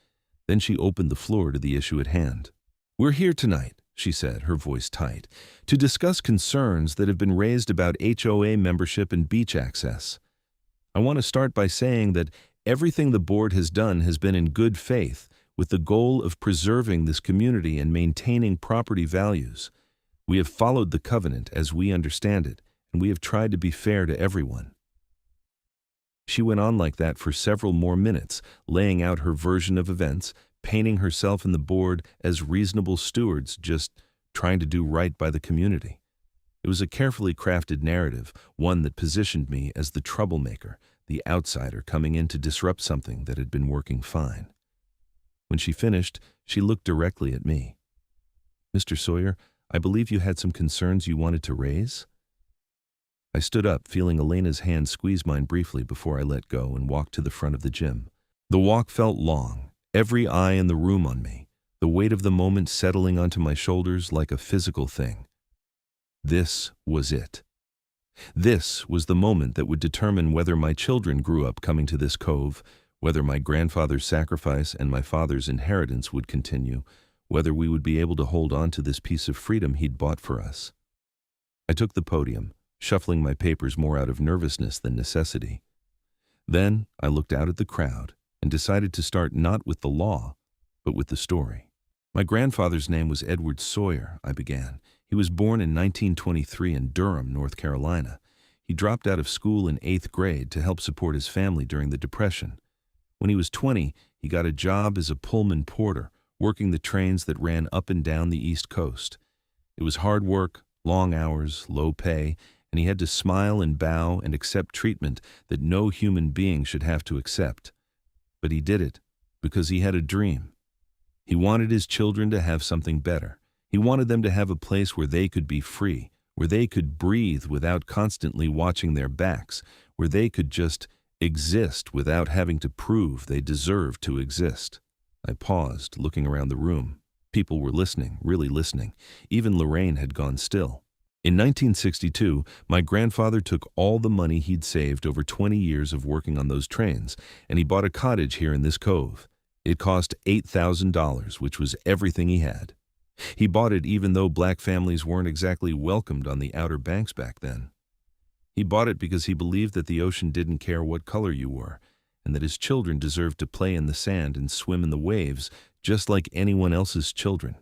Then she opened the floor to the issue at hand. "We're here tonight," she said, her voice tight, "to discuss concerns that have been raised about HOA membership and beach access. I want to start by saying that everything the board has done has been in good faith, with the goal of preserving this community and maintaining property values. We have followed the covenant as we understand it, and we have tried to be fair to everyone." She went on like that for several more minutes, laying out her version of events, painting herself and the board as reasonable stewards just trying to do right by the community. It was a carefully crafted narrative, one that positioned me as the troublemaker, the outsider coming in to disrupt something that had been working fine. When she finished, she looked directly at me. "Mr. Sawyer, I believe you had some concerns you wanted to raise?" I stood up, feeling Elena's hand squeeze mine briefly before I let go and walked to the front of the gym. The walk felt long, every eye in the room on me, the weight of the moment settling onto my shoulders like a physical thing. This was it. This was the moment that would determine whether my children grew up coming to this cove, whether my grandfather's sacrifice and my father's inheritance would continue, whether we would be able to hold on to this piece of freedom he'd bought for us. I took the podium, shuffling my papers more out of nervousness than necessity. Then I looked out at the crowd and decided to start not with the law, but with the story. "My grandfather's name was Edward Sawyer," I began. "He was born in 1923 in Durham, North Carolina. He dropped out of school in 8th grade to help support his family during the Depression. When he was 20, he got a job as a Pullman porter, working the trains that ran up and down the East Coast. It was hard work, long hours, low pay, and he had to smile and bow and accept treatment that no human being should have to accept. But he did it because he had a dream. He wanted his children to have something better. He wanted them to have a place where they could be free, where they could breathe without constantly watching their backs, where they could just exist without having to prove they deserved to exist." I paused, looking around the room. People were listening, really listening. Even Lorraine had gone still. In 1962, my grandfather took all the money he'd saved over 20 years of working on those trains, and he bought a cottage here in this cove. It cost $8,000, which was everything he had. He bought it even though black families weren't exactly welcomed on the Outer Banks back then. He bought it because he believed that the ocean didn't care what color you were, and that his children deserved to play in the sand and swim in the waves just like anyone else's children.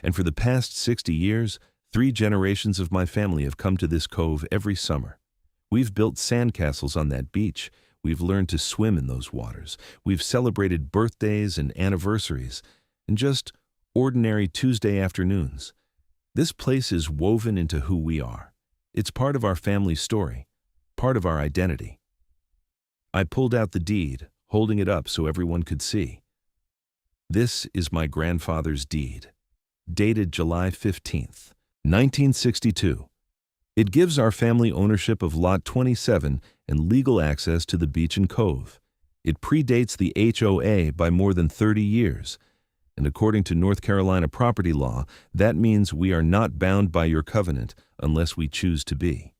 And for the past 60 years, 3 generations of my family have come to this cove every summer. We've built sandcastles on that beach. We've learned to swim in those waters. We've celebrated birthdays and anniversaries, and just ordinary Tuesday afternoons. This place is woven into who we are. It's part of our family's story, part of our identity. I pulled out the deed, holding it up so everyone could see. This is my grandfather's deed. dated July 15th, 1962. It gives our family ownership of Lot 27 and legal access to the beach and Cove. It predates the HOA by more than 30 years. And according to North Carolina property law, that means we are not bound by your covenant unless we choose to be.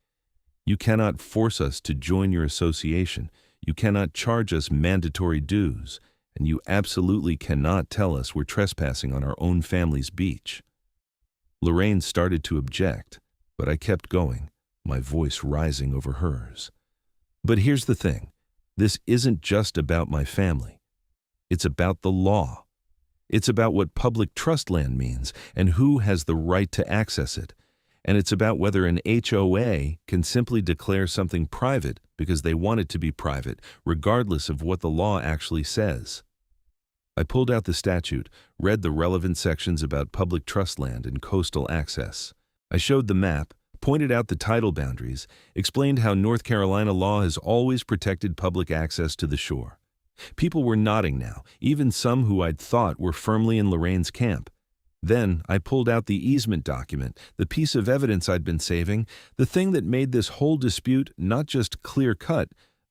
You cannot force us to join your association. You cannot charge us mandatory dues. And you absolutely cannot tell us we're trespassing on our own family's beach. Lorraine started to object, but I kept going, my voice rising over hers. But here's the thing. This isn't just about my family. It's about the law. It's about what public trust land means and who has the right to access it. And it's about whether an HOA can simply declare something private because they want it to be private, regardless of what the law actually says. I pulled out the statute, read the relevant sections about public trust land and coastal access. I showed the map, pointed out the title boundaries, explained how North Carolina law has always protected public access to the shore. People were nodding now, even some who I'd thought were firmly in Lorraine's camp. Then I pulled out the easement document, the piece of evidence I'd been saving, the thing that made this whole dispute not just clear-cut,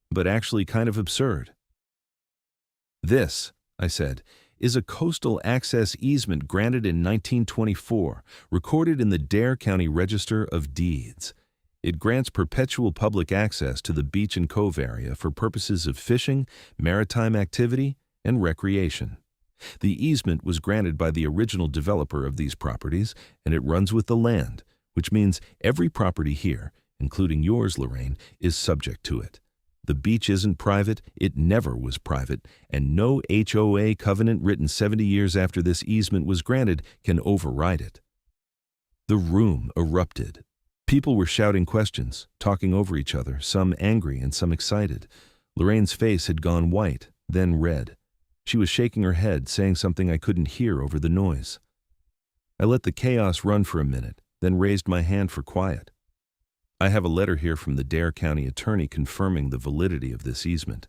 but actually kind of absurd. This, I said, is a coastal access easement granted in 1924, recorded in the Dare County Register of Deeds. It grants perpetual public access to the beach and cove area for purposes of fishing, maritime activity, and recreation. The easement was granted by the original developer of these properties, and it runs with the land, which means every property here, including yours, Lorraine, is subject to it. The beach isn't private, it never was private, and no HOA covenant written 70 years after this easement was granted can override it. The room erupted. People were shouting questions, talking over each other, some angry and some excited. Lorraine's face had gone white, then red. She was shaking her head, saying something I couldn't hear over the noise. I let the chaos run for a minute, then raised my hand for quiet. I have a letter here from the Dare County attorney confirming the validity of this easement.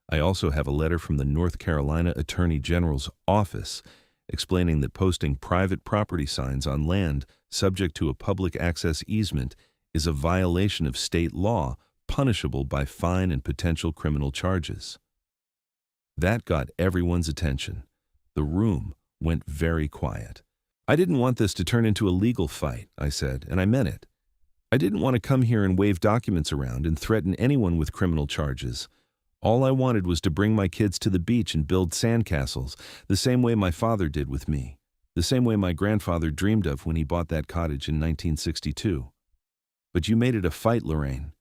I also have a letter from the North Carolina Attorney General's office explaining that posting private property signs on land subject to a public access easement is a violation of state law, punishable by fine and potential criminal charges. That got everyone's attention. The room went very quiet. I didn't want this to turn into a legal fight, I said, and I meant it. I didn't want to come here and wave documents around and threaten anyone with criminal charges. All I wanted was to bring my kids to the beach and build sandcastles, the same way my father did with me, the same way my grandfather dreamed of when he bought that cottage in 1962. But you made it a fight, Lorraine.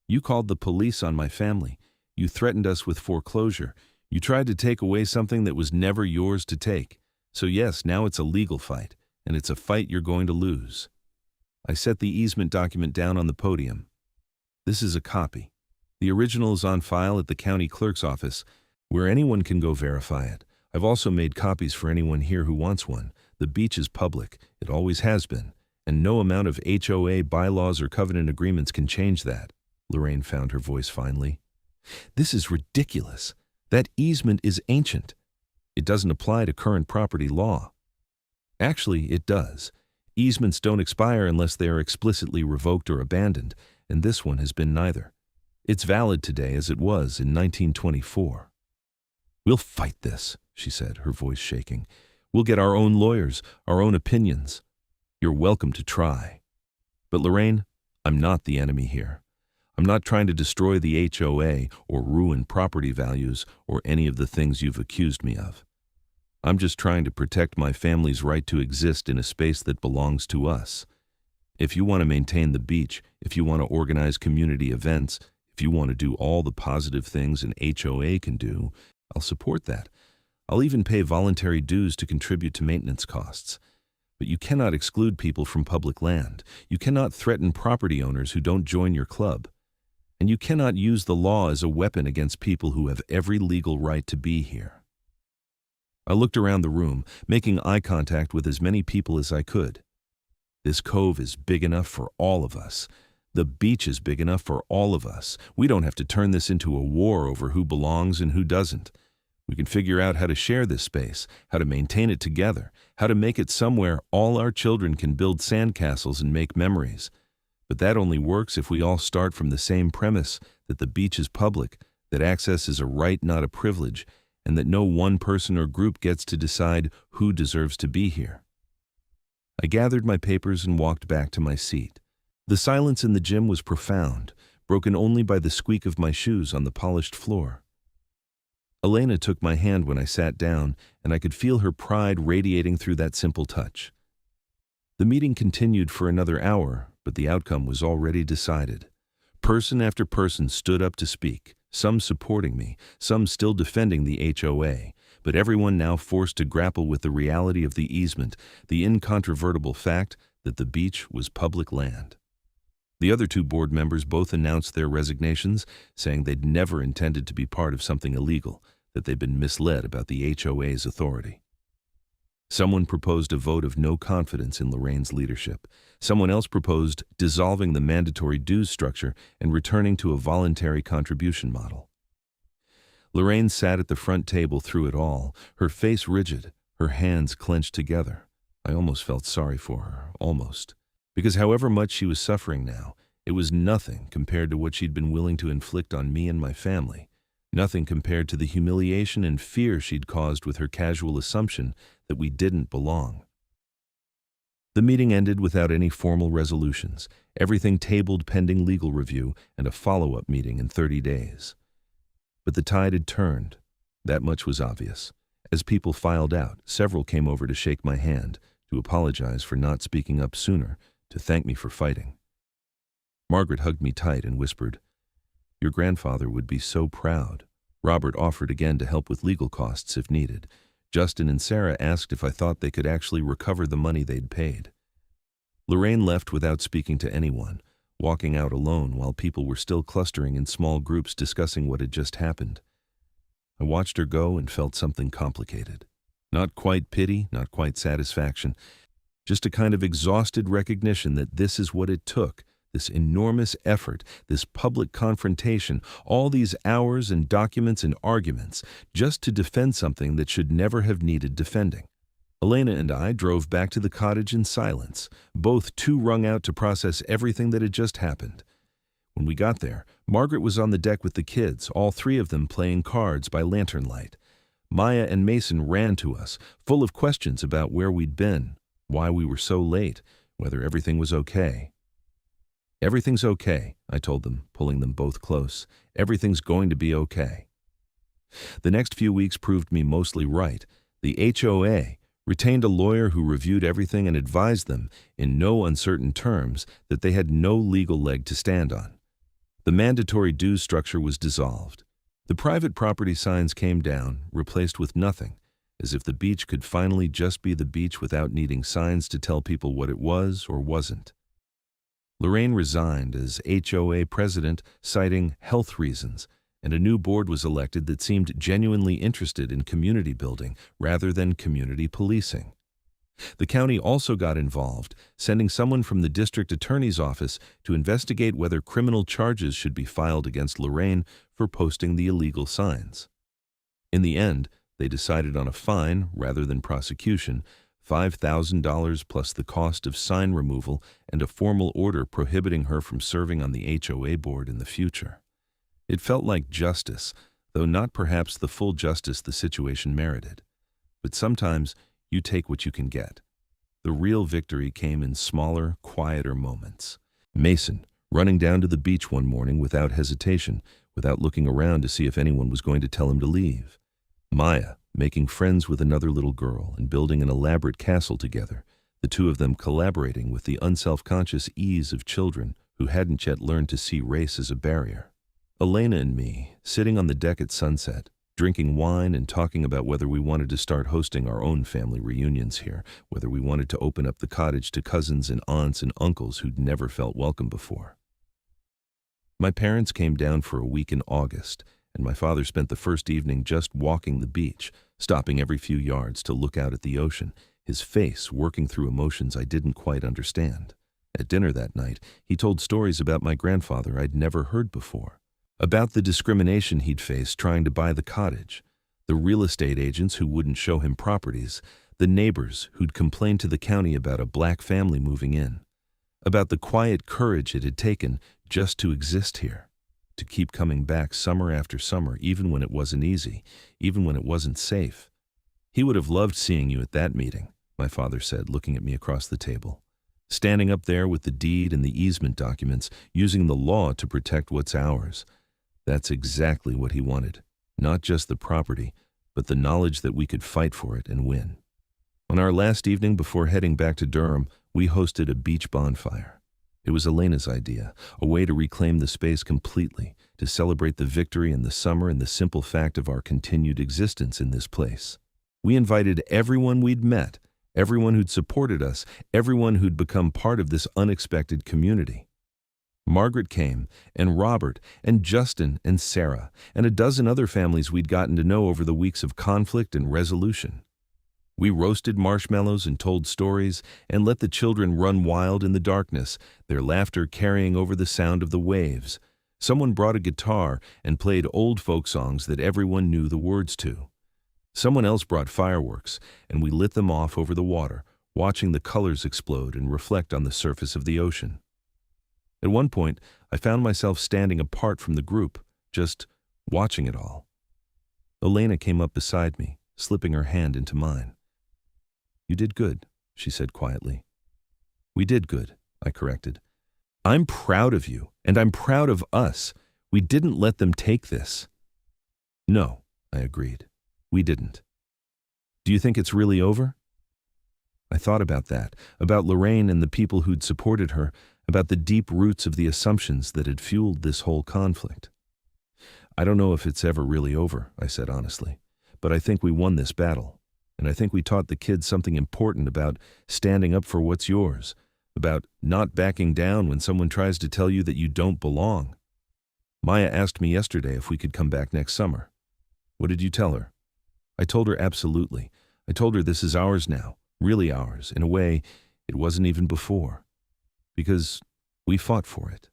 You called the police on my family. You threatened us with foreclosure. You tried to take away something that was never yours to take. So yes, now it's a legal fight, and it's a fight you're going to lose. I set the easement document down on the podium. This is a copy. The original is on file at the county clerk's office, where anyone can go verify it. I've also made copies for anyone here who wants one. The beach is public. It always has been. And no amount of HOA bylaws or covenant agreements can change that. Lorraine found her voice finally. This is ridiculous. That easement is ancient. It doesn't apply to current property law. Actually, it does. Easements don't expire unless they are explicitly revoked or abandoned, and this one has been neither. It's valid today as it was in 1924. We'll fight this, she said, her voice shaking. We'll get our own lawyers, our own opinions. You're welcome to try. But Lorraine, I'm not the enemy here. I'm not trying to destroy the HOA or ruin property values or any of the things you've accused me of. I'm just trying to protect my family's right to exist in a space that belongs to us. If you want to maintain the beach, if you want to organize community events, if you want to do all the positive things an HOA can do, I'll support that. I'll even pay voluntary dues to contribute to maintenance costs. But you cannot exclude people from public land. You cannot threaten property owners who don't join your club. And you cannot use the law as a weapon against people who have every legal right to be here. I looked around the room, making eye contact with as many people as I could. This cove is big enough for all of us. The beach is big enough for all of us. We don't have to turn this into a war over who belongs and who doesn't. We can figure out how to share this space, how to maintain it together, how to make it somewhere all our children can build sandcastles and make memories. But that only works if we all start from the same premise that the beach is public, that access is a right, not a privilege, and that no one person or group gets to decide who deserves to be here. I gathered my papers and walked back to my seat. The silence in the gym was profound, broken only by the squeak of my shoes on the polished floor. Elena took my hand when I sat down, and I could feel her pride radiating through that simple touch. The meeting continued for another hour, but the outcome was already decided. Person after person stood up to speak, some supporting me, some still defending the HOA, but everyone now forced to grapple with the reality of the easement, the incontrovertible fact that the beach was public land. The other two board members both announced their resignations, saying they'd never intended to be part of something illegal, that they'd been misled about the HOA's authority. Someone proposed a vote of no confidence in Lorraine's leadership. Someone else proposed dissolving the mandatory dues structure and returning to a voluntary contribution model. Lorraine sat at the front table through it all, her face rigid, her hands clenched together. I almost felt sorry for her, almost. Because however much she was suffering now, it was nothing compared to what she'd been willing to inflict on me and my family. Nothing compared to the humiliation and fear she'd caused with her casual assumption that we didn't belong. The meeting ended without any formal resolutions, everything tabled pending legal review and a follow-up meeting in 30 days. But the tide had turned. That much was obvious. As people filed out, several came over to shake my hand, to apologize for not speaking up sooner, to thank me for fighting. Margaret hugged me tight and whispered, "Your grandfather would be so proud." Robert offered again to help with legal costs if needed. Justin and Sarah asked if I thought they could actually recover the money they'd paid. Lorraine left without speaking to anyone, walking out alone while people were still clustering in small groups discussing what had just happened. I watched her go and felt something complicated. Not quite pity, not quite satisfaction, just a kind of exhausted recognition that this is what it took, this enormous effort, this public confrontation, all these hours and documents and arguments, just to defend something that should never have needed defending. Elena and I drove back to the cottage in silence, both too wrung out to process everything that had just happened. When we got there, Margaret was on the deck with the kids, all three of them playing cards by lantern light. Maya and Mason ran to us, full of questions about where we'd been, why we were so late, whether everything was okay. "Everything's okay," I told them, pulling them both close. "Everything's going to be okay." The next few weeks proved me mostly right. The HOA retained a lawyer who reviewed everything and advised them, in no uncertain terms, that they had no legal leg to stand on. The mandatory dues structure was dissolved. The private property signs came down, replaced with nothing, as if the beach could finally just be the beach without needing signs to tell people what it was or wasn't. Lorraine resigned as HOA president, citing health reasons, and a new board was elected that seemed genuinely interested in community building rather than community policing. The county also got involved, sending someone from the district attorney's office to investigate whether criminal charges should be filed against Lorraine for posting the illegal signs. In the end, they decided on a fine rather than prosecution, $5,000 plus the cost of sign removal and a formal order prohibiting her from serving on the HOA board in the future. It felt like justice, though not perhaps the full justice the situation merited. But sometimes you take what you can get. The real victory came in smaller, quieter moments. Mason, running down to the beach one morning without hesitation, without looking around to see if anyone was going to tell him to leave. Maya, making friends with another little girl and building an elaborate castle together, the two of them collaborating with the unself-conscious ease of children who hadn't yet learned to see race as a barrier. Elena and me, sitting on the deck at sunset, drinking wine and talking about whether we wanted to start hosting our own family reunions here, whether we wanted to open up the cottage to cousins and aunts and uncles who'd never felt welcome before. My parents came down for a week in August, and my father spent the first evening just walking the beach, stopping every few yards to look out at the ocean, his face working through emotions I didn't quite understand. At dinner that night, he told stories about my grandfather I'd never heard before, about the discrimination he'd faced trying to buy the cottage, the real estate agents who wouldn't show him properties, the neighbors who'd complained to the county about a black family moving in, about the quiet courage it had taken just to exist here, to keep coming back summer after summer, even when it wasn't easy, even when it wasn't safe. He would have loved seeing you at that meeting, my father said, looking at me across the table. Standing up there with the deed and the easement documents, using the law to protect what's ours. That's exactly what he wanted. Not just the property, but the knowledge that we could fight for it and win. On our last evening before heading back to Durham, we hosted a beach bonfire. It was Elena's idea, a way to reclaim the space completely, to celebrate the victory in the summer and the simple fact of our continued existence in this place. We invited everyone we'd met, everyone who'd supported us, everyone who'd become part of this unexpected community. Margaret came, and Robert, and Justin, and Sarah, and a dozen other families we'd gotten to know over the weeks of conflict and resolution. We roasted marshmallows and told stories, and let the children run wild in the darkness, their laughter carrying over the sound of the waves. Someone brought a guitar and played old folk songs that everyone knew the words to. Someone else brought fireworks, and we lit them off over the water, watching the colors explode and reflect on the surface of the ocean. At one point, I found myself standing apart from the group, just watching it all. Elena came up beside me, slipping her hand into mine. "You did good," she said quietly. "We did good," I corrected. "I'm proud of you, and I'm proud of us. We didn't let them take this." "No," I agreed. "We didn't." "Do you think it's really over?" I thought about that, about Lorraine and the people who'd supported her, about the deep roots of the assumptions that had fueled this whole conflict. "I don't know if it's ever really over," I said honestly, "but I think we won this battle, and I think we taught the kids something important about standing up for what's yours, about not backing down when someone tries to tell you that you don't belong." Maya asked me yesterday if we could come back next summer. "What did you tell her?" I told her absolutely. I told her this is ours now, really ours, in a way it wasn't even before. Because we fought for it.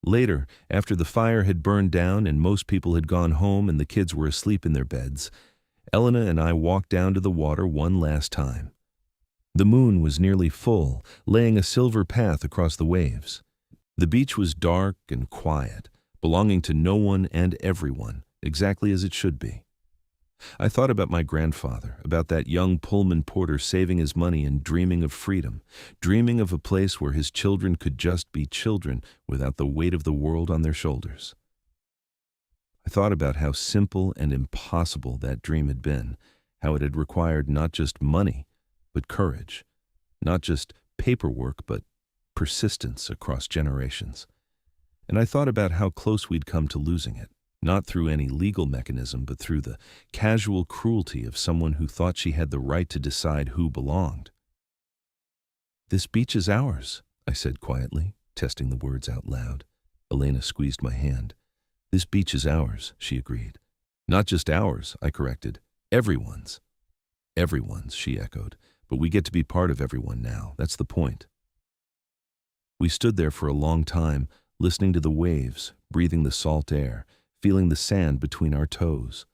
Later, after the fire had burned down and most people had gone home and the kids were asleep in their beds, Elena and I walked down to the water one last time. The moon was nearly full, laying a silver path across the waves. The beach was dark and quiet, belonging to no one and everyone, exactly as it should be. I thought about my grandfather, about that young Pullman porter saving his money and dreaming of freedom, dreaming of a place where his children could just be children without the weight of the world on their shoulders. I thought about how simple and impossible that dream had been, how it had required not just money, but courage, not just paperwork, but persistence across generations. And I thought about how close we'd come to losing it. Not through any legal mechanism, but through the casual cruelty of someone who thought she had the right to decide who belonged. "This beach is ours," I said quietly, testing the words out loud. Elena squeezed my hand. "This beach is ours," she agreed. "Not just ours," I corrected. "Everyone's." "Everyone's," she echoed. "But we get to be part of everyone now. That's the point." We stood there for a long time, listening to the waves, breathing the salt air, feeling the sand between our toes.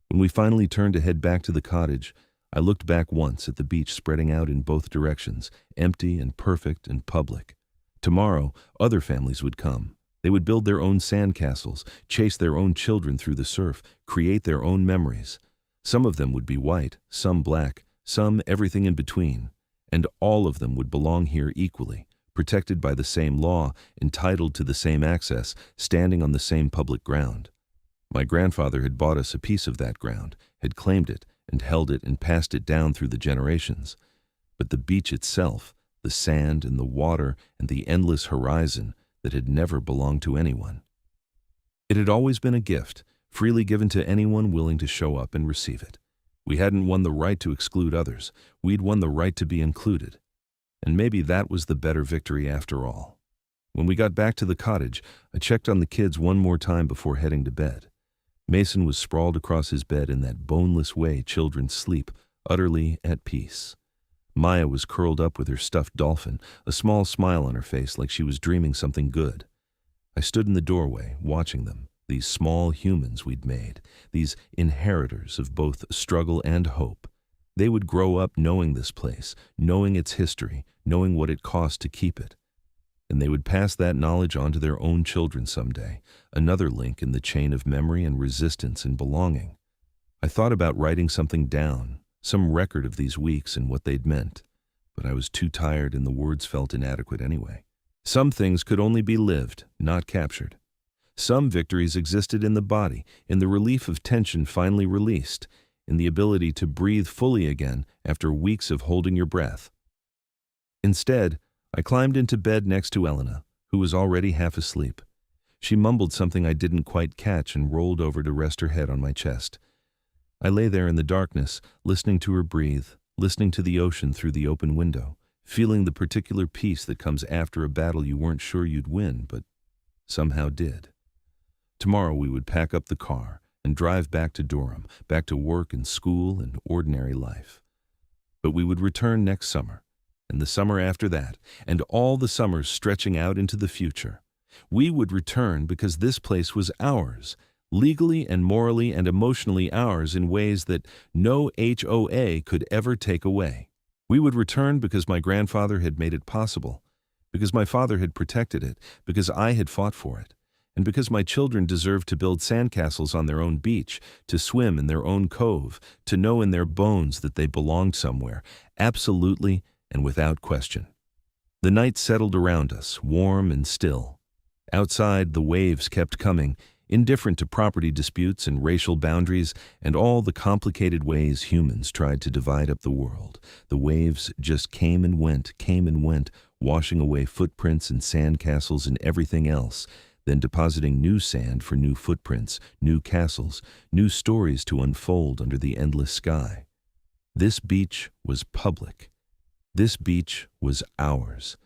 When we finally turned to head back to the cottage, I looked back once at the beach spreading out in both directions, empty and perfect and public. Tomorrow, other families would come. They would build their own sandcastles, chase their own children through the surf, create their own memories. Some of them would be white, some black, some everything in between, and all of them would belong here equally, protected by the same law, entitled to the same access, standing on the same public ground. My grandfather had bought us a piece of that ground, had claimed it, and held it and passed it down through the generations. But the beach itself, the sand and the water and the endless horizon, that had never belonged to anyone. It had always been a gift, freely given to anyone willing to show up and receive it. We hadn't won the right to exclude others. We'd won the right to be included. And maybe that was the better victory after all. When we got back to the cottage, I checked on the kids one more time before heading to bed. Mason was sprawled across his bed in that boneless way children sleep, utterly at peace. Maya was curled up with her stuffed dolphin, a small smile on her face like she was dreaming something good. I stood in the doorway, watching them, these small humans we'd made, these inheritors of both struggle and hope. They would grow up knowing this place, knowing its history, knowing what it cost to keep it. And they would pass that knowledge on to their own children someday, another link in the chain of memory and resistance and belonging. I thought about writing something down, some record of these weeks and what they'd meant, but I was too tired and the words felt inadequate anyway. Some things could only be lived, not captured. Some victories existed in the body, in the relief of tension finally released, in the ability to breathe fully again after weeks of holding your breath. Instead, I climbed into bed next to Elena, who was already half asleep. She mumbled something I didn't quite catch and rolled over to rest her head on my chest. I lay there in the darkness, listening to her breathe, listening to the ocean through the open window, feeling the particular peace that comes after a battle you weren't sure you'd win, but somehow did. Tomorrow we would pack up the car and drive back to Durham, back to work and school and ordinary life. But we would return next summer, and the summer after that, and all the summers stretching out into the future. We would return because this place was ours, legally and morally and emotionally ours in ways that no HOA could ever take away. We would return because my grandfather had made it possible, because my father had protected it, because I had fought for it, and because my children deserved to build sandcastles on their own beach, to swim in their own cove, to know in their bones that they belonged somewhere, absolutely and without question. The night settled around us, warm and still. Outside, the waves kept coming, indifferent to property disputes and racial boundaries and all the complicated ways humans tried to divide up the world. The waves just came and went, washing away footprints and sandcastles and everything else, then depositing new sand for new footprints, new castles, new stories to unfold under the endless sky. This beach was public. This beach was ours.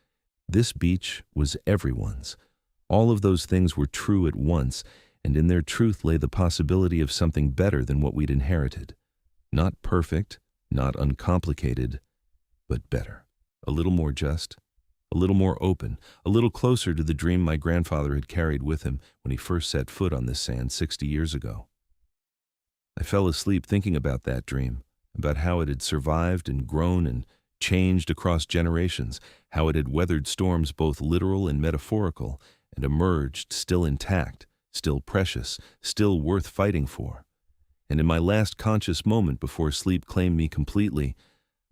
This beach was everyone's. All of those things were true at once, and in their truth lay the possibility of something better than what we'd inherited. Not perfect, not uncomplicated, but better. A little more just, a little more open, a little closer to the dream my grandfather had carried with him when he first set foot on this sand 60 years ago. I fell asleep thinking about that dream, about how it had survived and grown and changed across generations, how it had weathered storms both literal and metaphorical, and emerged still intact, still precious, still worth fighting for. And in my last conscious moment before sleep claimed me completely,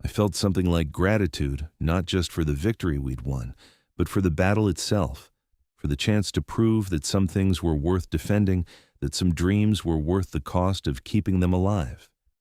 I felt something like gratitude, not just for the victory we'd won, but for the battle itself, for the chance to prove that some things were worth defending, that some dreams were worth the cost of keeping them alive.